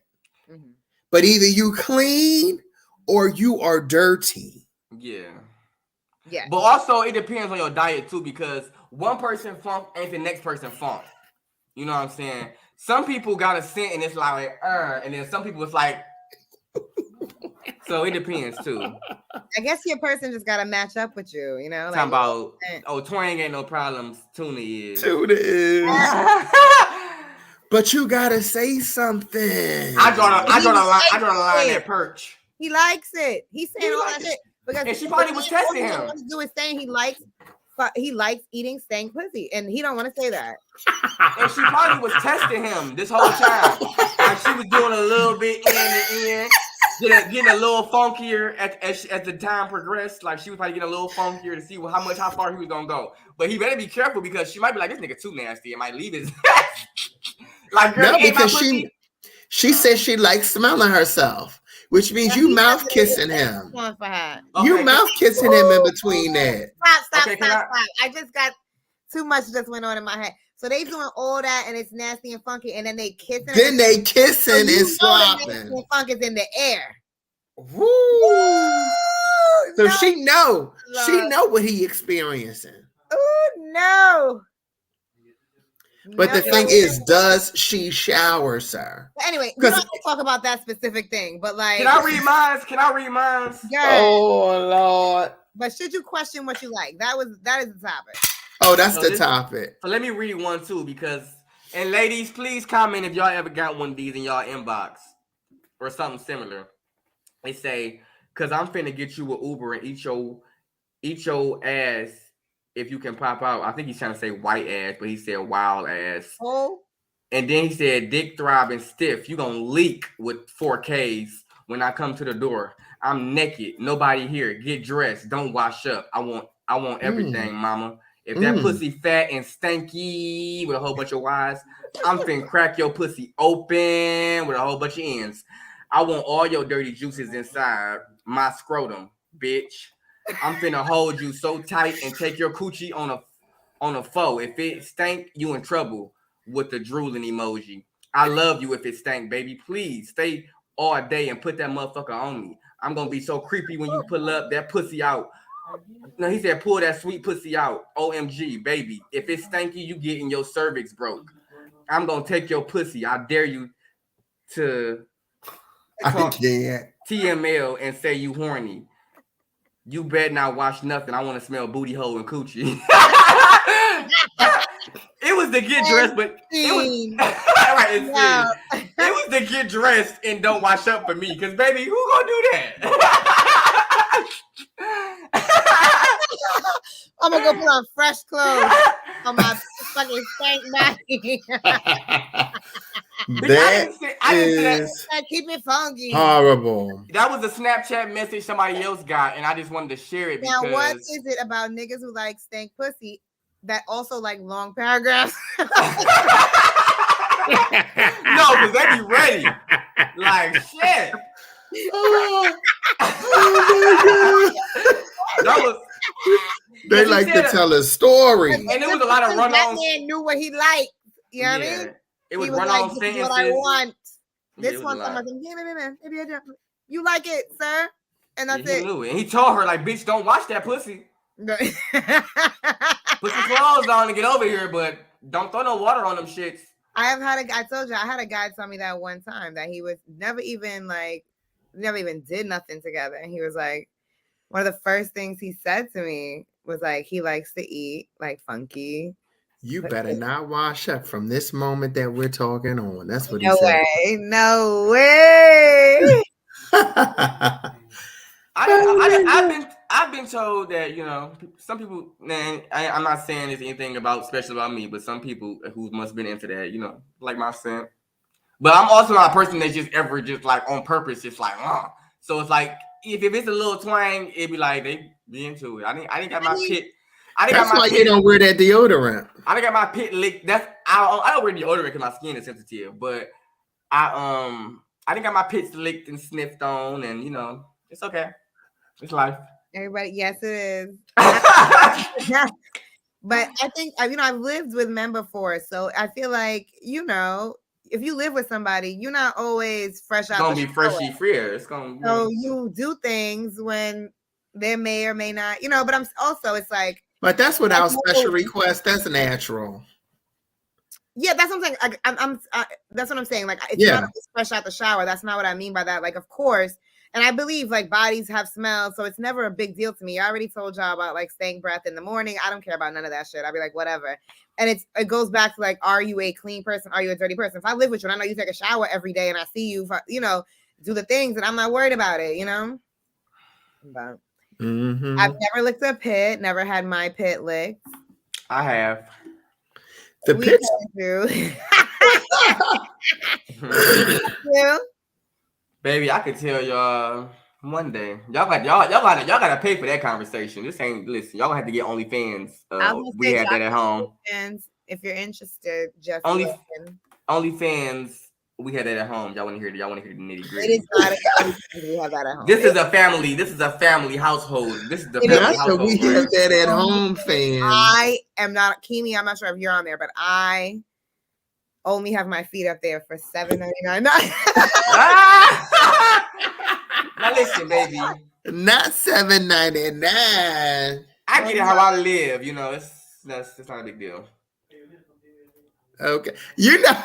[SPEAKER 5] Mhm.
[SPEAKER 3] But either you clean or you are dirty.
[SPEAKER 4] Yeah.
[SPEAKER 5] Yeah.
[SPEAKER 4] But also it depends on your diet too, because one person funk ain't the next person funk. You know what I'm saying? Some people got a scent and it's like, and then some people it's like. So it depends too.
[SPEAKER 5] I guess your person just gotta match up with you, you know.
[SPEAKER 4] Talking about twang ain't no problems. Tuna is.
[SPEAKER 3] Tuna is. But you gotta say something.
[SPEAKER 4] I draw the line at perch.
[SPEAKER 5] He likes it. He's saying all that shit because
[SPEAKER 4] And she probably was testing him.
[SPEAKER 5] What he do is saying he likes eating stank pussy, and he don't want to say that.
[SPEAKER 4] And she probably was testing him this whole time. Like she was doing a little bit in and in. Getting a little funkier as the time progressed. Like she was probably getting a little funkier to see how far he was gonna go. But he better be careful because she might be like, this nigga too nasty. It might leave his like girl,
[SPEAKER 3] no, because she says she likes smelling herself, which means you mouth kissing him. You mouth kissing him in between that.
[SPEAKER 5] Stop. I just got too much just went on in my head. So they doing all that and it's nasty and funky, and then they kissing.
[SPEAKER 3] Then they kissing and slopping.
[SPEAKER 5] And funk is in the air.
[SPEAKER 3] Woo! So she know what he experiencing.
[SPEAKER 5] Oh no!
[SPEAKER 3] But the thing is, does she shower, sir?
[SPEAKER 5] But anyway, we don't have to talk about that specific thing. But like,
[SPEAKER 4] can I read mine?
[SPEAKER 3] Oh Lord!
[SPEAKER 5] But should you question what you like? That is the topic.
[SPEAKER 3] Oh, that's the topic.
[SPEAKER 4] So let me read one too, and ladies, please comment if y'all ever got one of these in y'all inbox or something similar. They say, "Cause I'm finna get you an Uber and eat your ass if you can pop out." I think he's trying to say white ass, but he said wild ass.
[SPEAKER 5] Oh.
[SPEAKER 4] And then he said, "Dick throbbing stiff. You gonna leak with 4Ks when I come to the door. I'm naked. Nobody here. Get dressed. Don't wash up. I want everything, mama." If that pussy fat and stanky with a whole bunch of Y's, I'm finna crack your pussy open with a whole bunch of ends. I want all your dirty juices inside my scrotum, bitch. I'm finna hold you so tight and take your coochie on a foe. If it stank, you in trouble with the drooling emoji. I love you if it stank, baby. Please stay all day and put that motherfucker on me. I'm gonna be so creepy when you pull up that pussy out. No, he said, pull that sweet pussy out. OMG, baby. If it's stanky, you getting your cervix broke. I'm going to take your pussy. I dare you to talk TML and say you horny. You better not wash nothing. I want to smell booty hole and coochie. It was to get dressed, but it was to get dressed and don't wash up for me. Because, baby, who going to do that?
[SPEAKER 5] I'm gonna go put on fresh clothes on my fucking stank body. Keep it funky.
[SPEAKER 3] Horrible.
[SPEAKER 4] That was a Snapchat message somebody else got, and I just wanted to share it.
[SPEAKER 5] Now, what is it about niggas who like stank pussy that also like long paragraphs?
[SPEAKER 4] No, because they be ready. Like shit.
[SPEAKER 3] Oh my God. They like to tell a story.
[SPEAKER 4] And there was a lot of run-ons.
[SPEAKER 5] That man knew what he liked. You know what I mean?
[SPEAKER 4] It was run-on sentences.
[SPEAKER 5] This is what I want. This one, you like it, sir? And that's it.
[SPEAKER 4] Knew it. And he told her, like, bitch, don't wash that pussy. Put some clothes on and get over here, but don't throw no water on them shits.
[SPEAKER 5] I told you, I had a guy tell me that one time that he was never even did nothing together. And he was like, one of the first things he said to me was like, he likes to eat like funky.
[SPEAKER 3] You better not wash up from this moment that we're talking on. That's what he
[SPEAKER 5] No
[SPEAKER 3] said.
[SPEAKER 5] way. No way.
[SPEAKER 4] I've been told that, you know, some people, man, I'm not saying it's anything special about me, but some people who must have been into that, you know, like my son. But I'm also not a person that's just ever just like on purpose, just like, So it's like if it's a little twang, it'd be like they be into it. I didn't got my pit.
[SPEAKER 3] That's why you don't wear that deodorant.
[SPEAKER 4] I didn't got my pit licked. I don't wear deodorant because my skin is sensitive, but I didn't got my pits licked and sniffed on, and you know, it's okay. It's life.
[SPEAKER 5] Everybody, yes, it is. But I think, you know, I've lived with men before, so I feel like, you know, if you live with somebody, you're not always fresh out.
[SPEAKER 4] It's gonna be freshy freer. It's gonna.
[SPEAKER 5] So you do things when they may or may not, you know. But I'm also, it's like.
[SPEAKER 3] But that's without special request. That's natural.
[SPEAKER 5] Yeah, that's what I'm saying. That's what I'm saying. Like, it's not always fresh out the shower. That's not what I mean by that. Like, of course. And I believe like bodies have smells, so it's never a big deal to me. I already told y'all about like stank breath in the morning. I don't care about none of that shit. I'll be like, whatever. And it goes back to like, are you a clean person? Are you a dirty person? If I live with you and I know you take a shower every day and I see you, you know, do the things, and I'm not worried about it, you know? But I've never licked a pit, never had my pit licked.
[SPEAKER 4] I have.
[SPEAKER 3] The pits.
[SPEAKER 4] Baby, I could tell y'all one day. Y'all gotta pay for that conversation. This ain't listen. Y'all gonna have to get OnlyFans. We had that at home.
[SPEAKER 5] If you're interested, just
[SPEAKER 4] OnlyFans. We had that at home. Y'all want to hear the nitty gritty.
[SPEAKER 5] It is not we have that at home.
[SPEAKER 4] This is a family household. This is the family household.
[SPEAKER 3] We have that at home, fans.
[SPEAKER 5] I am not Kimi. I'm not sure if you're on there, but I only have my feet up there for $7.99.
[SPEAKER 4] Now listen, baby.
[SPEAKER 3] Not $7.99.
[SPEAKER 4] I get it how I live. You know, it's not a big deal.
[SPEAKER 3] Okay, you know.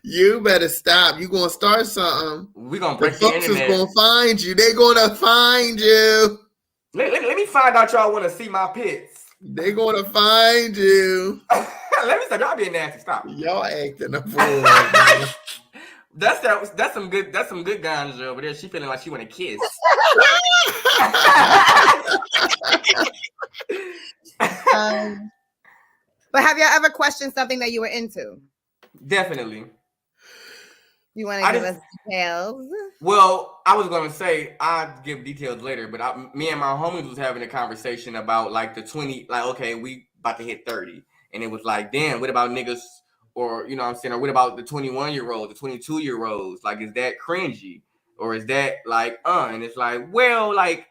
[SPEAKER 3] You better stop. You gonna start something.
[SPEAKER 4] We gonna break the
[SPEAKER 3] folks
[SPEAKER 4] internet.
[SPEAKER 3] is gonna find you. They gonna find you.
[SPEAKER 4] Let me find out y'all want to see my pits.
[SPEAKER 3] They gonna find you.
[SPEAKER 4] Let me stop. Y'all being nasty. Stop.
[SPEAKER 3] Y'all acting a fool.
[SPEAKER 4] That's some good ganja over there. She feeling like she want to kiss.
[SPEAKER 5] But have y'all ever questioned something that you were into?
[SPEAKER 4] Definitely.
[SPEAKER 5] You want to give us details?
[SPEAKER 4] Well, I was gonna say I'd give details later, but me and my homies was having a conversation about like the 20, like okay, we about to hit 30, and it was like, damn, what about niggas, or you know what I'm saying, or what about the 21-year-olds, the 22-year-olds? Like, is that cringy, or is that like, and it's like, well, like.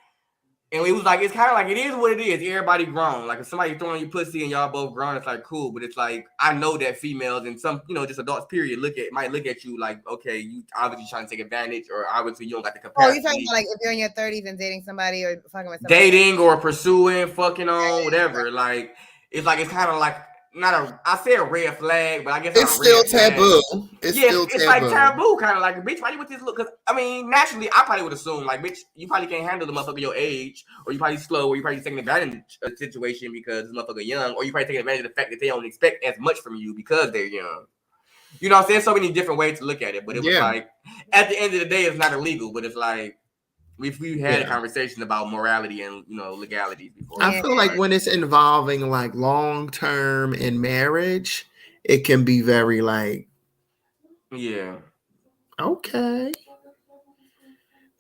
[SPEAKER 4] And it was like, it's kind of like, it is what it is. Everybody grown. Like, if somebody throwing you pussy and y'all both grown, it's like, cool. But it's like, I know that females and some, you know, just adults, period, might look at you like, okay, you obviously trying to take advantage, or obviously you don't got the capacity.
[SPEAKER 5] Oh, you're talking about like if you're in your 30s and dating somebody or fucking with somebody.
[SPEAKER 4] Dating or pursuing, fucking on, whatever. Like, it's kind of like, I say a red flag, but I guess
[SPEAKER 3] it's still taboo. It's still taboo.
[SPEAKER 4] It's like taboo, kind of like, bitch, why you with this look? Because, I mean, naturally, I probably would assume, like, bitch, you probably can't handle the motherfucker your age, or you probably slow, or you probably taking advantage of the situation because this motherfucker young, or you probably taking advantage of the fact that they don't expect as much from you because they're young. You know what I'm saying? So many different ways to look at it, but it was like, at the end of the day, it's not illegal, but it's like, we've had a conversation about morality and, you know, legalities before.
[SPEAKER 3] I feel like when it's involving like long term in marriage, it can be very like, okay.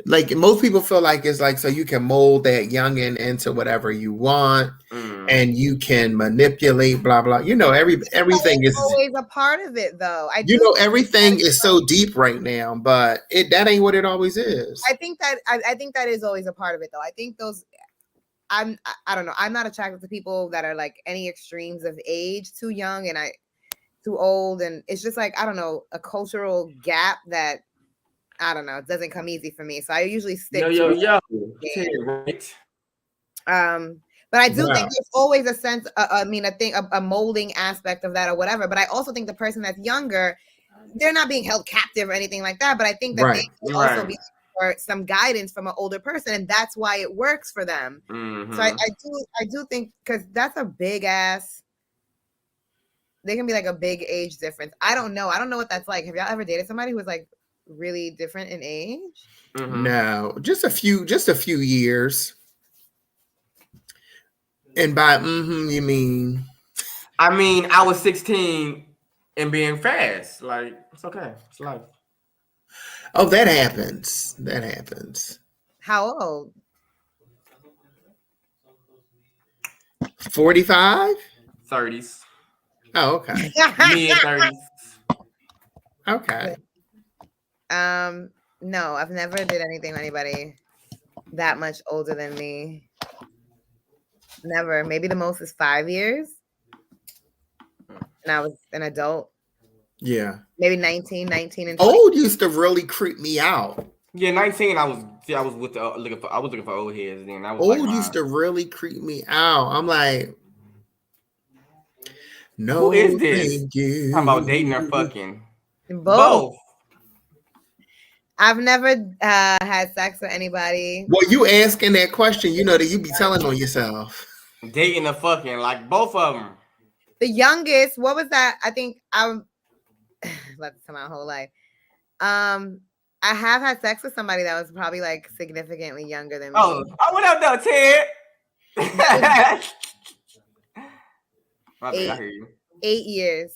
[SPEAKER 3] Like most people feel like it's like so you can mold that youngin into whatever you want, and you can manipulate blah blah. You know, everything is
[SPEAKER 5] always a part of it, though.
[SPEAKER 3] Everything is so deep right now, but that ain't what it always is.
[SPEAKER 5] I think that is always a part of it, though. I think I don't know. I'm not attracted to people that are like any extremes of age, too young and too old, and it's just like I don't know, a cultural gap that. I don't know. It doesn't come easy for me. So I usually stick to
[SPEAKER 4] right.
[SPEAKER 5] But I do think there's always a sense, a molding aspect of that or whatever. But I also think the person that's younger, they're not being held captive or anything like that. But I think that they can also be or some guidance from an older person, and that's why it works for them. So I do think, because that's a big ass. They can be like a big age difference. I don't know what that's like. Have y'all ever dated somebody who was like really different in age?
[SPEAKER 3] No, just a few years. And by you mean?
[SPEAKER 4] I mean, I was 16 and being fast. Like, it's okay. It's life.
[SPEAKER 3] Oh, that happens. That happens.
[SPEAKER 5] How old?
[SPEAKER 3] 45?
[SPEAKER 4] 30s.
[SPEAKER 3] Oh, okay.
[SPEAKER 4] Mid 30s.
[SPEAKER 3] Okay.
[SPEAKER 5] No, I've never did anything with anybody that much older than me. Never. Maybe the most is 5 years. And I was an adult.
[SPEAKER 3] Yeah.
[SPEAKER 5] Maybe 19 and 20.
[SPEAKER 3] Old used to really creep me out.
[SPEAKER 4] Yeah, 19. I was with the looking for old heads then. That was
[SPEAKER 3] Old
[SPEAKER 4] like
[SPEAKER 3] used to really creep me out. I'm like, no.
[SPEAKER 4] Who is this?
[SPEAKER 3] Thank you.
[SPEAKER 4] Talking about dating or fucking.
[SPEAKER 5] Both. I've never had sex with anybody.
[SPEAKER 3] Well, you asking that question, you know that you be telling on yourself.
[SPEAKER 4] Dating or fucking, like both of them.
[SPEAKER 5] The youngest, what was that? I think I'm about to tell my whole life. I have had sex with somebody that was probably like significantly younger than me.
[SPEAKER 4] Oh, what up, though, Ted? My bad, I hear you.
[SPEAKER 5] 8 years.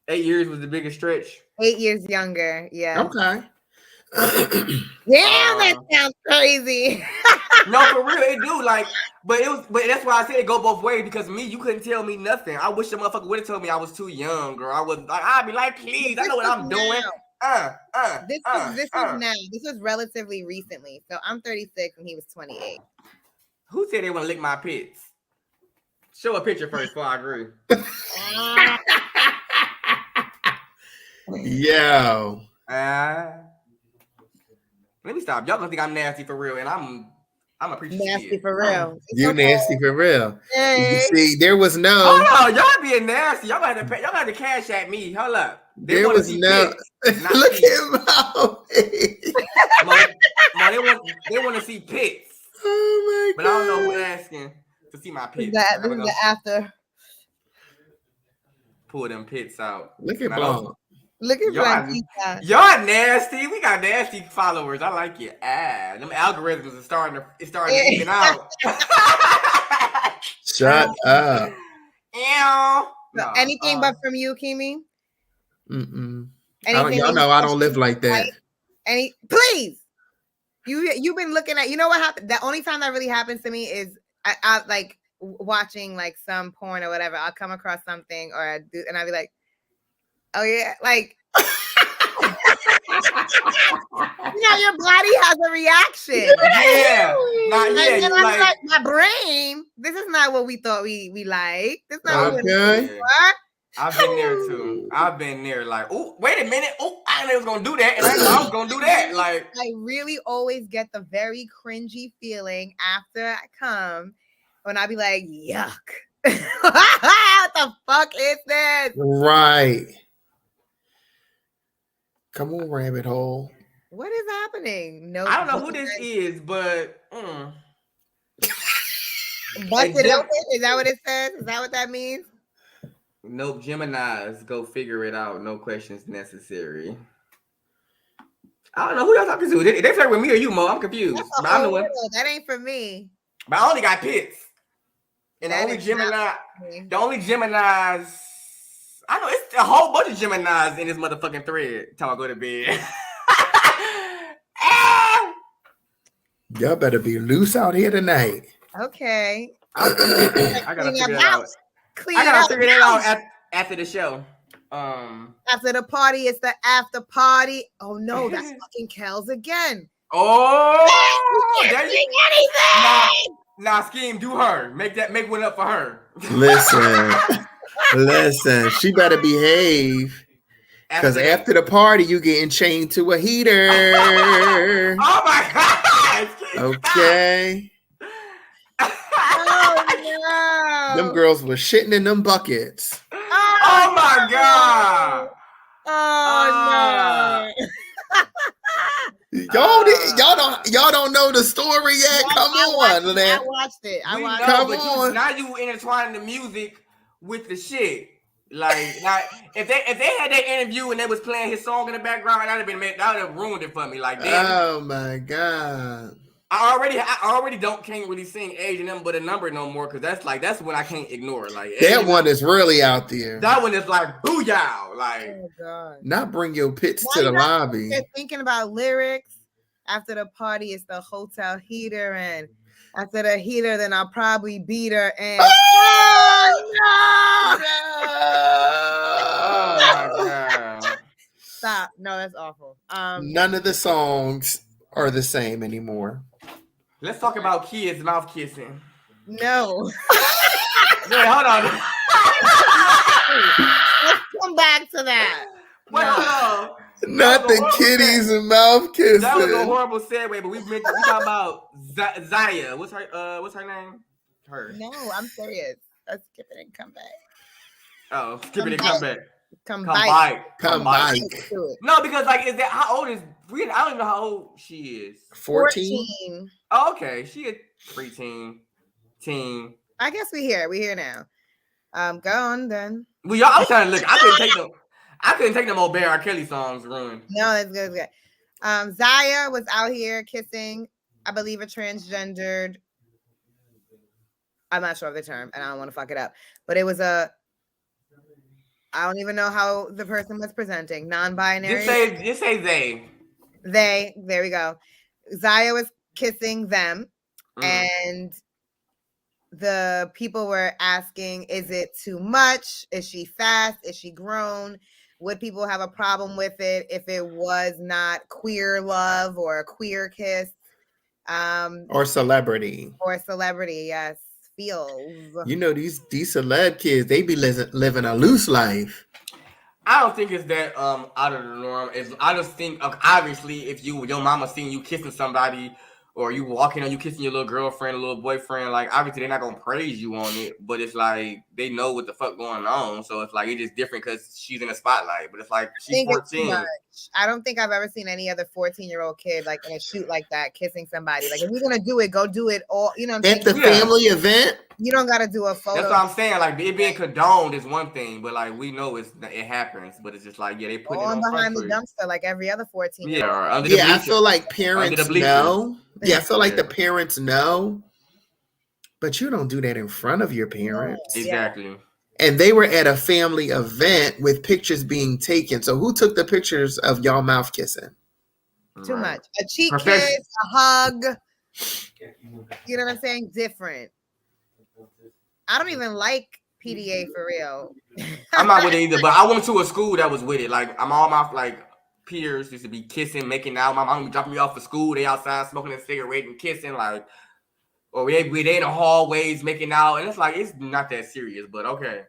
[SPEAKER 4] 8 years was the biggest stretch.
[SPEAKER 5] 8 years younger. Yeah.
[SPEAKER 3] Okay.
[SPEAKER 5] Damn, that sounds crazy.
[SPEAKER 4] No, for real, it do. Like, but that's why I said it go both ways, because me, you couldn't tell me nothing. I wish the motherfucker would have told me I was too young, girl. I was like, I'd be like, please, I know what I'm doing.
[SPEAKER 5] This is now. This was relatively recently. So I'm 36 and he was 28.
[SPEAKER 4] Who said they want to lick my pits? Show a picture first before I agree.
[SPEAKER 3] Yo.
[SPEAKER 4] Let me stop. Y'all gonna think I'm nasty for real, and I'm a preacher.
[SPEAKER 5] Nasty for real.
[SPEAKER 3] You
[SPEAKER 5] okay.
[SPEAKER 3] Nasty for real.
[SPEAKER 5] Hey.
[SPEAKER 3] You see, there was no.
[SPEAKER 4] Hold on, y'all being nasty. Y'all got to cash at me. Hold up.
[SPEAKER 3] There was no. Look at him out.
[SPEAKER 4] They want to see pits.
[SPEAKER 3] Oh my god.
[SPEAKER 4] But I don't know who asking to see my pits.
[SPEAKER 5] This is the after.
[SPEAKER 4] Pull them pits out.
[SPEAKER 3] Look at Bob.
[SPEAKER 5] Look at
[SPEAKER 4] y'all nasty. We got nasty followers. I like it. Them algorithms are starting to even out.
[SPEAKER 3] Shut up.
[SPEAKER 5] So anything but from you, Kimi?
[SPEAKER 3] Y'all know I don't live like that.
[SPEAKER 5] Please. You've been looking at, you know what happened? The only time that really happens to me is I like watching like some porn or whatever. I'll come across something or I'll be like, oh yeah, like your body has a reaction.
[SPEAKER 4] Yeah.
[SPEAKER 5] And I'm like, my brain, this is not what we thought we like. This is not what we thought.
[SPEAKER 4] I've been there too. I've been there like, oh, wait a minute. Oh, I knew I was gonna do that, and I knew I was gonna do that. Like,
[SPEAKER 5] I really always get the very cringy feeling after I come when I be like, yuck. What the fuck is this?
[SPEAKER 3] Right. Come on, rabbit hole.
[SPEAKER 5] What is happening? No,
[SPEAKER 4] I don't know who this is, but
[SPEAKER 5] busted open? Is that what it says? Is that what that means?
[SPEAKER 4] Nope, Geminis, go figure it out. No questions necessary. I don't know who y'all talking to. They flirt with me or you, Mo? I'm confused. But I'm the one.
[SPEAKER 5] That ain't for me.
[SPEAKER 4] But I only got pits. And the only Geminis, I know it's a whole bunch of Geminis in this motherfucking thread. Till I go to bed.
[SPEAKER 3] Y'all better be loose out here tonight.
[SPEAKER 5] Okay.
[SPEAKER 4] I gotta figure it out. I gotta figure it out after the show.
[SPEAKER 5] After the party, it's the after party. Oh no, that's fucking Kels again.
[SPEAKER 4] Oh,
[SPEAKER 5] you can't sing anything.
[SPEAKER 4] Nah, Scheme, do her. Make one up for her.
[SPEAKER 3] Listen, she better behave. Because after the party, you getting chained to a heater.
[SPEAKER 4] Oh my god!
[SPEAKER 3] Okay.
[SPEAKER 5] Oh no!
[SPEAKER 3] Them girls were shitting in them buckets.
[SPEAKER 4] Oh my god!
[SPEAKER 5] Oh no!
[SPEAKER 3] Y'all don't know the story yet. Come on,
[SPEAKER 5] I
[SPEAKER 3] man.
[SPEAKER 5] watched it. I
[SPEAKER 4] We
[SPEAKER 5] watched
[SPEAKER 4] know,
[SPEAKER 3] Come
[SPEAKER 4] but
[SPEAKER 3] on.
[SPEAKER 4] now you intertwining the music with the shit. Like, if they had that interview and they was playing his song in the background, that would have ruined it for me. Like, damn.
[SPEAKER 3] Oh my god.
[SPEAKER 4] I already can't really sing Age and them but a number no more because that's when I can't ignore it. Like
[SPEAKER 3] That one is really out there.
[SPEAKER 4] That one is like booyah. Like,
[SPEAKER 5] Oh god.
[SPEAKER 3] Not bring your pits
[SPEAKER 5] Now
[SPEAKER 3] to the
[SPEAKER 5] you know,
[SPEAKER 3] lobby.
[SPEAKER 5] They're thinking about lyrics. After the party, it's the hotel heater, and after the heater, then I'll probably beat her. And
[SPEAKER 4] oh my god.
[SPEAKER 5] Stop. No, that's awful.
[SPEAKER 3] None of the songs are the same anymore.
[SPEAKER 4] Let's talk about kids mouth kissing.
[SPEAKER 5] No.
[SPEAKER 4] Wait, hold on.
[SPEAKER 5] Let's come back to that.
[SPEAKER 4] Wait, hold on.
[SPEAKER 3] Not the kitties and mouth kissing.
[SPEAKER 4] That was a horrible segue, but we talking about Zaya. What's her name? Her.
[SPEAKER 5] No, I'm serious. Let's skip it and come back.
[SPEAKER 4] Oh, skip it and come back.
[SPEAKER 5] Come
[SPEAKER 3] Come
[SPEAKER 5] back.
[SPEAKER 3] back.
[SPEAKER 4] No, because like, is that how old is? I don't even know how old she is.
[SPEAKER 3] 14.
[SPEAKER 4] Oh, okay, she a preteen, teen.
[SPEAKER 5] I guess we here now. Go on then.
[SPEAKER 4] Well, y'all, I was trying to look. I couldn't take them old Bear R. Kelly songs ruined.
[SPEAKER 5] No, that's good. Zaya was out here kissing, I believe, a transgendered. I'm not sure of the term, and I don't want to fuck it up. But it was I don't even know how the person was presenting. Non-binary.
[SPEAKER 4] Just say they.
[SPEAKER 5] They. There we go. Zaya was kissing them, and the people were asking, is it too much? Is she fast? Is she grown? Would people have a problem with it if it was not queer love or a queer kiss?
[SPEAKER 3] Or celebrity.
[SPEAKER 5] Or celebrity, yes. Feels.
[SPEAKER 3] You know, these celeb kids, they be living a loose life.
[SPEAKER 4] I don't think it's that out of the norm. I just think obviously if your mama seeing you kissing somebody or you walking or you kissing your little girlfriend, a little boyfriend, like obviously they're not gonna praise you on it, but it's like they know what the fuck going on. So it's like it's just different because she's in the spotlight. But it's like she's 14.
[SPEAKER 5] I don't think I've ever seen any other 14-year-old kid like in a shoot like that kissing somebody. Like if you're gonna do it, go do it all. You know what I'm
[SPEAKER 3] saying? At the family event.
[SPEAKER 5] You don't gotta do a photo.
[SPEAKER 4] That's what I'm saying. Like it being condoned is one thing, but like we know it happens. But it's just like they put it on
[SPEAKER 5] behind the dumpster like every other 14.
[SPEAKER 3] I feel like parents know. Yeah, I feel like the parents know, but you don't do that in front of your parents.
[SPEAKER 4] Exactly.
[SPEAKER 3] And they were at a family event with pictures being taken. So who took the pictures of y'all mouth kissing?
[SPEAKER 5] Too much. A cheek kiss, a hug. You know what I'm saying? Different. I don't even like PDA for real.
[SPEAKER 4] I'm not with it either, but I went to a school that was with it. Like I'm all my peers used to be kissing, making out. My mom would drop me off for school. They outside smoking a cigarette and kissing, like, or they in the hallways making out, and it's like it's not that serious, but okay.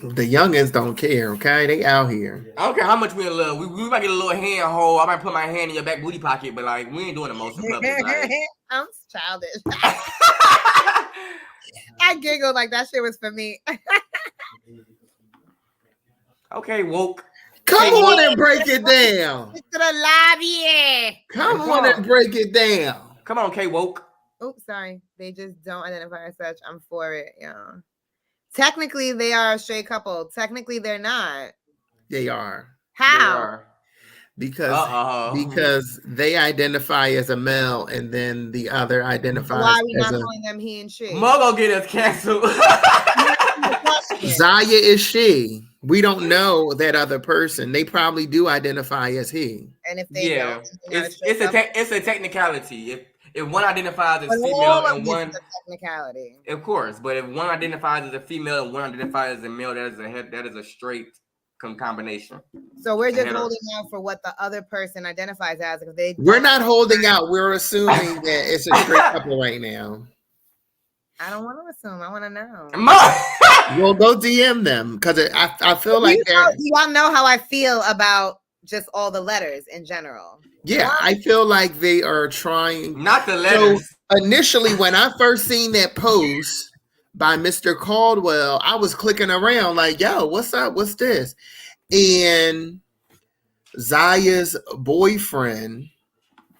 [SPEAKER 3] The youngins don't care, okay? They out here.
[SPEAKER 4] I don't care how much we in love. We might get a little hand hold. I might put my hand in your back booty pocket, but like we ain't doing the most in public. Like.
[SPEAKER 5] I'm childish. I giggled like that shit was for me.
[SPEAKER 4] Okay, woke.
[SPEAKER 3] Come on and break it down.
[SPEAKER 5] To the lobby.
[SPEAKER 3] Come on and break it down.
[SPEAKER 4] Come on, K woke.
[SPEAKER 5] Oops, sorry. They just don't identify as such. I'm for it. Yeah. Technically, they are a straight couple. Technically, they're not.
[SPEAKER 3] They are.
[SPEAKER 5] How?
[SPEAKER 3] Because they identify as a male and then the other identifies.
[SPEAKER 5] Why are we not calling them he and she?
[SPEAKER 4] Mogo get us canceled.
[SPEAKER 3] Zaya is she. We don't know that other person. They probably do identify as he.
[SPEAKER 5] And if they don't,
[SPEAKER 4] it's a technicality. If one identifies as female and one
[SPEAKER 5] a technicality,
[SPEAKER 4] of course. But if one identifies as a female and one identifies as a male, that is a straight combination.
[SPEAKER 5] So we're just holding out for what the other person identifies as. Because
[SPEAKER 3] we're not holding out. We're assuming that it's a straight couple right now.
[SPEAKER 5] I don't want to assume. I want to know.
[SPEAKER 3] We'll go DM them because I feel like
[SPEAKER 5] y'all know how I feel about just all the letters in general.
[SPEAKER 3] Yeah, I feel like they are trying.
[SPEAKER 4] Not the letters.
[SPEAKER 3] So initially, when I first seen that post by Mr. Caldwell, I was clicking around like, yo, what's up? What's this? And Zaya's boyfriend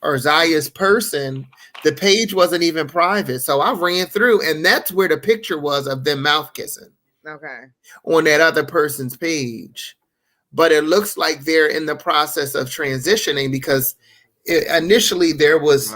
[SPEAKER 3] or Zaya's person, the page wasn't even private. So I ran through, and that's where the picture was of them mouth kissing.
[SPEAKER 5] Okay.
[SPEAKER 3] On that other person's page. But it looks like they're in the process of transitioning because initially there was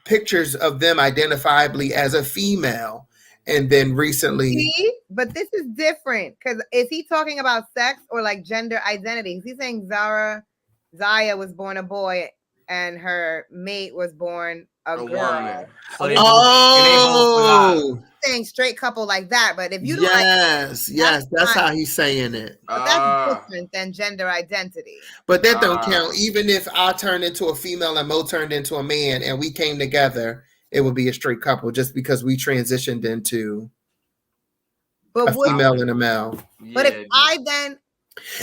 [SPEAKER 3] pictures of them identifiably as a female, and then recently.
[SPEAKER 5] See? But this is different because is he talking about sex or like gender identity? Is he saying Zaya was born a boy and her mate was born a girl?
[SPEAKER 4] Woman. So
[SPEAKER 3] Oh,
[SPEAKER 5] saying straight couple like that, but if you don't
[SPEAKER 3] yes, that's how he's saying it.
[SPEAKER 5] But that's different than gender identity.
[SPEAKER 3] But that don't count. Even if I turned into a female and Mo turned into a man and we came together, it would be a straight couple just because we transitioned into a female and a male.
[SPEAKER 5] But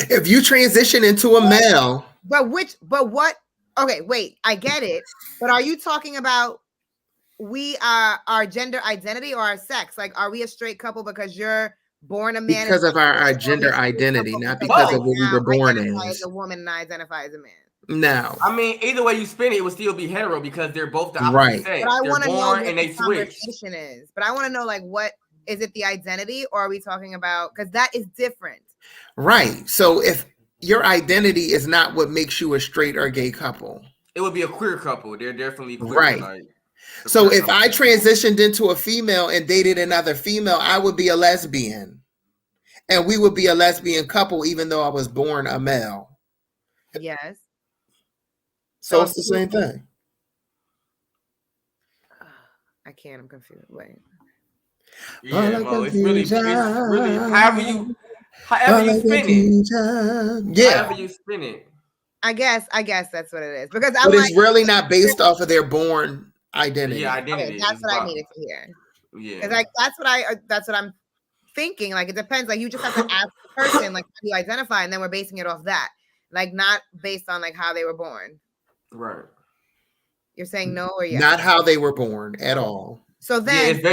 [SPEAKER 3] if you transition into a male,
[SPEAKER 5] okay, wait, I get it. But are you talking about we are our gender identity or our sex? Like, are we a straight couple because you're born a man?
[SPEAKER 3] Because of our gender identity, not because of what we were born
[SPEAKER 5] as a woman and I identify as a man.
[SPEAKER 3] No.
[SPEAKER 4] I mean, either way you spin it, it would still be hetero because they're both the opposite sex.
[SPEAKER 5] But I want to know what
[SPEAKER 4] and
[SPEAKER 5] the
[SPEAKER 4] they switch.
[SPEAKER 5] conversation is. But I want to know, like, what is it the identity or are we talking about? Because that is different.
[SPEAKER 3] Right. So if your identity is not what makes you a straight or gay couple,
[SPEAKER 4] it would be a queer couple. They're definitely queer.
[SPEAKER 3] Right.
[SPEAKER 4] Like,
[SPEAKER 3] so if I transitioned into a female and dated another female, I would be a lesbian. And we would be a lesbian couple even though I was born a male.
[SPEAKER 5] Yes.
[SPEAKER 3] So it's the same thing.
[SPEAKER 5] I can't. I'm confused. Wait.
[SPEAKER 4] Yeah, well, it's really however you spin it.
[SPEAKER 3] Yeah.
[SPEAKER 4] However you spin it.
[SPEAKER 5] I guess that's what it is. Because
[SPEAKER 3] but it's really not based off of their born identity.
[SPEAKER 4] Yeah, identity.
[SPEAKER 5] Okay, that's what I needed to hear.
[SPEAKER 4] Yeah.
[SPEAKER 5] Because like that's what I'm thinking. Like it depends. Like you just have to ask the person like how do you identify, and then we're basing it off that. Like not based on like how they were born.
[SPEAKER 4] Right.
[SPEAKER 5] You're saying no or yes?
[SPEAKER 3] Not how they were born at all.
[SPEAKER 5] So then,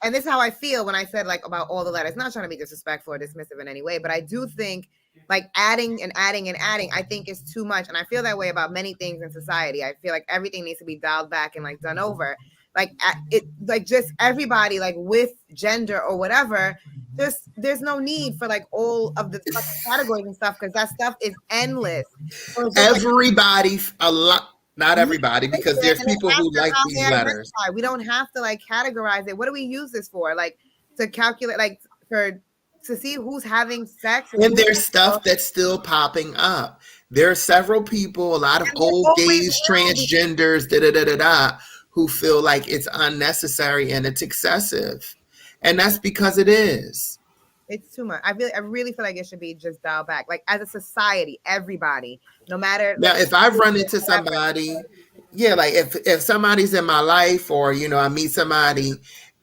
[SPEAKER 5] and this is how I feel when I said like about all the letters. Not trying to be disrespectful or dismissive in any way, but I do think like adding and adding and adding, I think is too much. And I feel that way about many things in society. I feel like everything needs to be dialed back and like done over. Like it, like just everybody like with gender or whatever. There's no need for like all of the categories and stuff because that stuff is endless. So
[SPEAKER 3] everybody, like, a lot. Not everybody, because there's people who like these letters.
[SPEAKER 5] We don't have to like categorize it. What do we use this for? Like to calculate, like to see who's having sex.
[SPEAKER 3] And there's stuff that's still popping up. There are several people, a lot of old gays, transgenders, who feel like it's unnecessary and it's excessive. And that's because it is.
[SPEAKER 5] It's too much. I really feel like it should be just dialed back. Like as a society, everybody, no matter.
[SPEAKER 3] Now, if I run into somebody, yeah, like if somebody's in my life or, you know, I meet somebody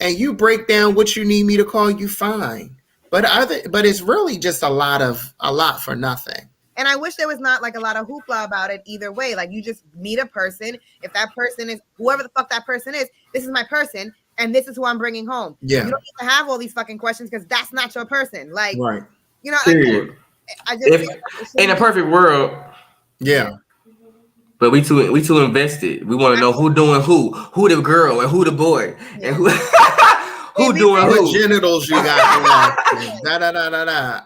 [SPEAKER 3] and you break down what you need me to call you, fine. But it's really just a lot for nothing.
[SPEAKER 5] And I wish there was not like a lot of hoopla about it either way. Like you just meet a person. If that person is whoever the fuck that person is, this is my person. And this is who I'm bringing home.
[SPEAKER 3] Yeah.
[SPEAKER 5] You don't need to have all these fucking questions because that's not your person. Like,
[SPEAKER 3] right.
[SPEAKER 5] You know, I just
[SPEAKER 4] in a perfect world.
[SPEAKER 3] Yeah.
[SPEAKER 4] But we too invested. We want to know who doing who the girl and who the boy, and who who doing who.
[SPEAKER 3] What genitals you got?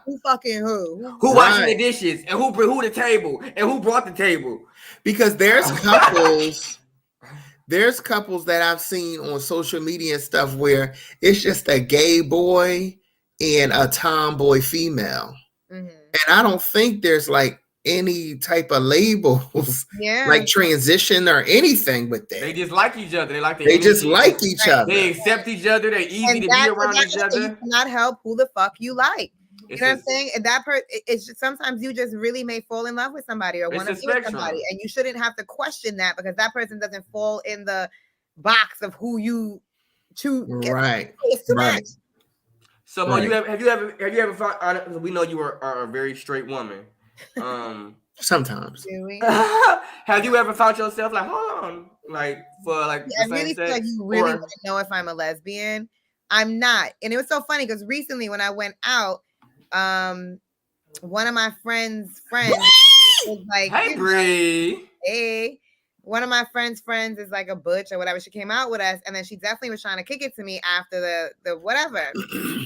[SPEAKER 5] Who fucking who?
[SPEAKER 4] Who washing the dishes and who the table and who brought the table?
[SPEAKER 3] Because there's couples. There's couples that I've seen on social media and stuff where it's just a gay boy and a tomboy female. Mm-hmm. And I don't think there's like any type of labels, like transition or anything with that.
[SPEAKER 4] They just like each other.
[SPEAKER 3] They just like each other.
[SPEAKER 4] They accept each other. They're easy to be around each other.
[SPEAKER 5] You cannot help who the fuck you like. You know what I'm saying? And it's just sometimes you just really may fall in love with somebody or want to be with somebody, and you shouldn't have to question that because that person doesn't fall in the box of who you choose.
[SPEAKER 3] Right.
[SPEAKER 5] It's too much.
[SPEAKER 4] So, Mo, have you ever found? We know you are a very straight woman.
[SPEAKER 3] Sometimes.
[SPEAKER 4] Have you ever found yourself like, hold on, like for like?
[SPEAKER 5] I really feel like you really want to know if I'm a lesbian. I'm not, and it was so funny because recently when I went out. One of my friends was like,
[SPEAKER 4] "Hey, Bree."
[SPEAKER 5] Hey, one of my friends' friends is like a butch or whatever. She came out with us, and then she definitely was trying to kick it to me after the whatever.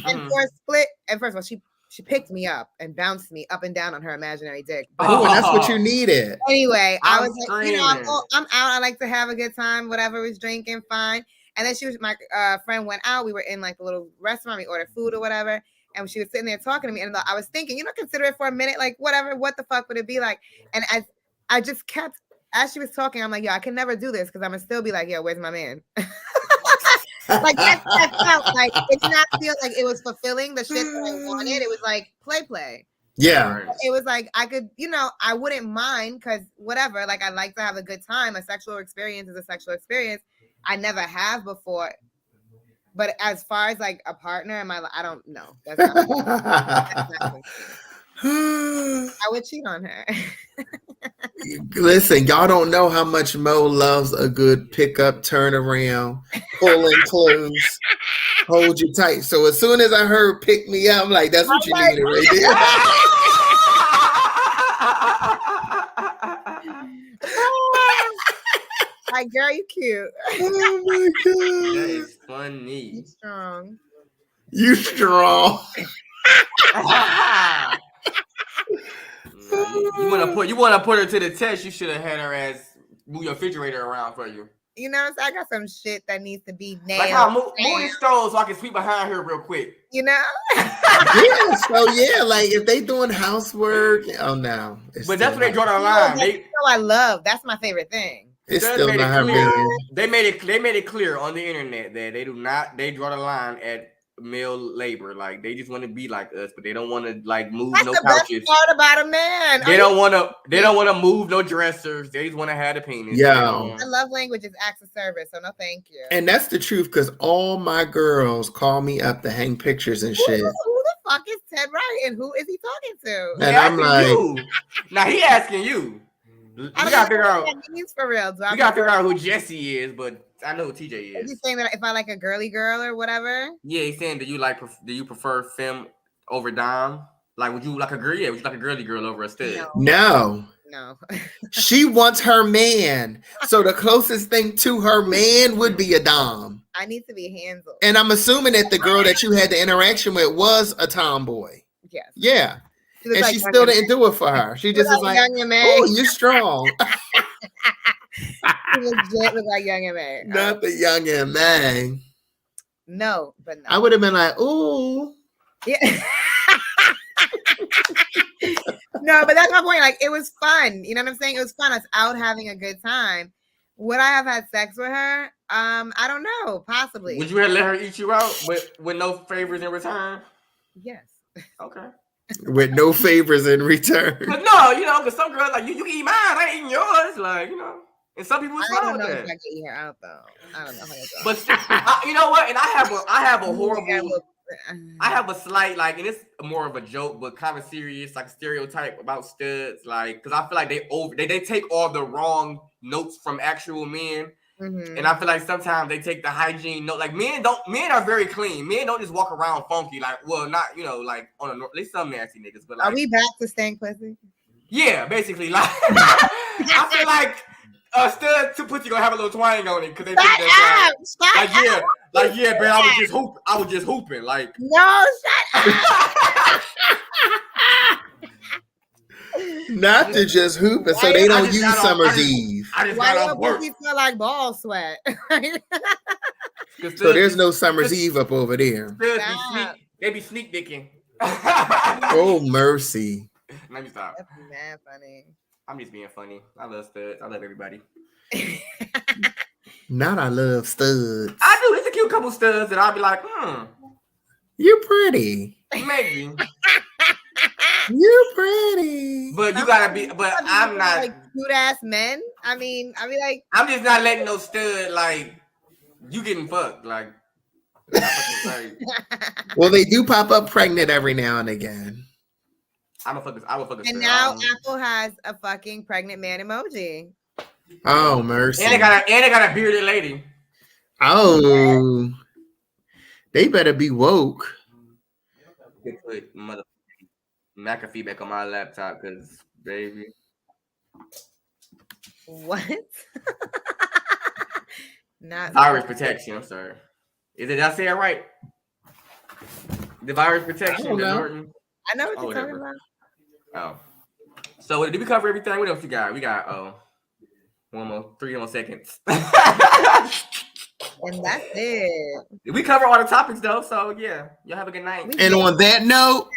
[SPEAKER 5] And for a split, and first of all, she picked me up and bounced me up and down on her imaginary dick. But
[SPEAKER 3] Oh, and that's what you needed.
[SPEAKER 5] anyway, I
[SPEAKER 4] I'm
[SPEAKER 5] was like, you know,
[SPEAKER 4] screaming.
[SPEAKER 5] I'm out. I like to have a good time. Whatever was drinking, fine. And then my friend went out. We were in like a little restaurant. We ordered food or whatever. And she was sitting there talking to me. And I was thinking, you know, consider it for a minute. Like, whatever. What the fuck would it be like? And as I just kept, as she was talking, I'm like, yo, I can never do this because I'm going to still be like, yo, where's my man? Like, that felt like, it did not feel like it was fulfilling the shit that I wanted. It was like, play.
[SPEAKER 3] Yeah.
[SPEAKER 5] It was like I could, you know, I wouldn't mind because whatever, like I like to have a good time. A sexual experience is a sexual experience. I never have before. But as far as like a partner in my life, I don't know. That's not I would cheat on her.
[SPEAKER 3] Listen, y'all don't know how much Mo loves a good pickup, turnaround, pull in close, hold you tight. So as soon as I heard pick me up, I'm like, that's what you needed right there.
[SPEAKER 5] Like, girl, you cute.
[SPEAKER 3] Oh my God.
[SPEAKER 4] That is funny.
[SPEAKER 5] You strong.
[SPEAKER 3] You strong.
[SPEAKER 4] You wanna put her to the test. You should have had her ass move your refrigerator around for you.
[SPEAKER 5] You know, so I got some shit that needs to be nailed.
[SPEAKER 4] Like how move the stove so I can sweep behind her real quick.
[SPEAKER 5] You know?
[SPEAKER 3] Yeah, so yeah, like if they doing housework, oh no.
[SPEAKER 4] But that's where they draw the line.
[SPEAKER 5] I love. That's my favorite thing.
[SPEAKER 3] It's still not her man.
[SPEAKER 4] They made it clear on the internet that they draw the line at male labor. Like they just want to be like us, but they don't want to like move
[SPEAKER 5] That's
[SPEAKER 4] no
[SPEAKER 5] the
[SPEAKER 4] couches.
[SPEAKER 5] best part about a man.
[SPEAKER 4] They don't want to move no dressers. They just want to have the penis.
[SPEAKER 3] Yeah.
[SPEAKER 5] My love language is acts of service, so no thank you.
[SPEAKER 3] And that's the truth because all my girls call me up to hang pictures and shit.
[SPEAKER 5] Who the fuck is Ted Wright and who is he talking to?
[SPEAKER 3] And I'm like,
[SPEAKER 4] now he asking you. We gotta figure out.
[SPEAKER 5] For real.
[SPEAKER 4] We gotta figure out who Jesse is, but I know who TJ is.
[SPEAKER 5] Is he saying that if I like a girly girl or whatever?
[SPEAKER 4] Yeah, he's saying, do you prefer femme over dom? Like, would you like a girl? Yeah, would you like a girly girl over a stud?
[SPEAKER 3] No. She wants her man. So the closest thing to her man would be a dom.
[SPEAKER 5] I need to be handled.
[SPEAKER 3] And I'm assuming that the girl that you had the interaction with was a tomboy.
[SPEAKER 5] Yes.
[SPEAKER 3] Yeah.
[SPEAKER 5] She
[SPEAKER 3] and
[SPEAKER 5] like
[SPEAKER 3] she still didn't do it for her. She just was like, oh, you're strong.
[SPEAKER 5] She legit look like Young M.A.
[SPEAKER 3] Not the Young M.A.
[SPEAKER 5] No, but no.
[SPEAKER 3] I would have been like, ooh.
[SPEAKER 5] Yeah. No, but that's my point. Like, it was fun. You know what I'm saying? It was fun. I was out having a good time. Would I have had sex with her? I don't know. Possibly.
[SPEAKER 4] Would you have let her eat you out with no favors in return?
[SPEAKER 5] Yes.
[SPEAKER 4] Okay.
[SPEAKER 3] With no favors in return.
[SPEAKER 4] No, you know, because some girls like you can eat mine, I ain't eating yours. Like, you know, and some people.
[SPEAKER 5] I don't know if I can eat her out though. I don't know how to go.
[SPEAKER 4] But you know what? And I have a horrible. I have a slight like, and it's more of a joke, but kind of serious, like stereotype about studs, like because I feel like they take all the wrong notes from actual men. Mm-hmm. And I feel like sometimes they take the hygiene note. Like men are very clean. Men don't just walk around funky. Like, well, not, you know, like on a, at least some nasty niggas. But like,
[SPEAKER 5] are we back to stank pussy?
[SPEAKER 4] Yeah, basically. Like, I feel like a stud to pussy gonna have a little twang on it because they think that's like yeah, man. I was just hooping. Like,
[SPEAKER 5] no, shut up.
[SPEAKER 3] Not to just hoop it, so they don't use Summer's Eve.
[SPEAKER 5] Why don't pussy smell like ball sweat?
[SPEAKER 3] So there's no Summer's Eve up over there.
[SPEAKER 4] They be sneak dicking.
[SPEAKER 3] Oh mercy!
[SPEAKER 4] Let me stop.
[SPEAKER 5] That's mad funny.
[SPEAKER 4] I'm just being funny. I love studs. I love everybody.
[SPEAKER 3] Not I love studs.
[SPEAKER 4] I do. It's a cute couple studs that I'll be like,
[SPEAKER 3] you're pretty.
[SPEAKER 4] Maybe.
[SPEAKER 3] You're pretty.
[SPEAKER 4] But you gotta be, but I'm not
[SPEAKER 5] like cute ass men. I mean, I be like,
[SPEAKER 4] I'm just not letting no stud like you getting fucked. Like,
[SPEAKER 3] well, they do pop up pregnant every now and again.
[SPEAKER 4] I will fuck this.
[SPEAKER 5] And now Apple has a fucking pregnant man emoji.
[SPEAKER 3] Oh mercy!
[SPEAKER 4] And they got a bearded lady.
[SPEAKER 3] Oh, they better be woke.
[SPEAKER 4] Put mother McAfee back on my laptop because baby.
[SPEAKER 5] What? Not
[SPEAKER 4] Virus protection. I'm sorry. Did I say it right? The virus protection.
[SPEAKER 3] I don't
[SPEAKER 4] The
[SPEAKER 3] know.
[SPEAKER 4] Norton.
[SPEAKER 5] I know what
[SPEAKER 4] Oh,
[SPEAKER 5] you're talking
[SPEAKER 4] whatever.
[SPEAKER 5] about.
[SPEAKER 4] Oh. So did we cover everything? What else we got? We got 3 more seconds.
[SPEAKER 5] And that's it.
[SPEAKER 4] We cover all the topics though, so yeah. Y'all have a good night.
[SPEAKER 3] And on that note,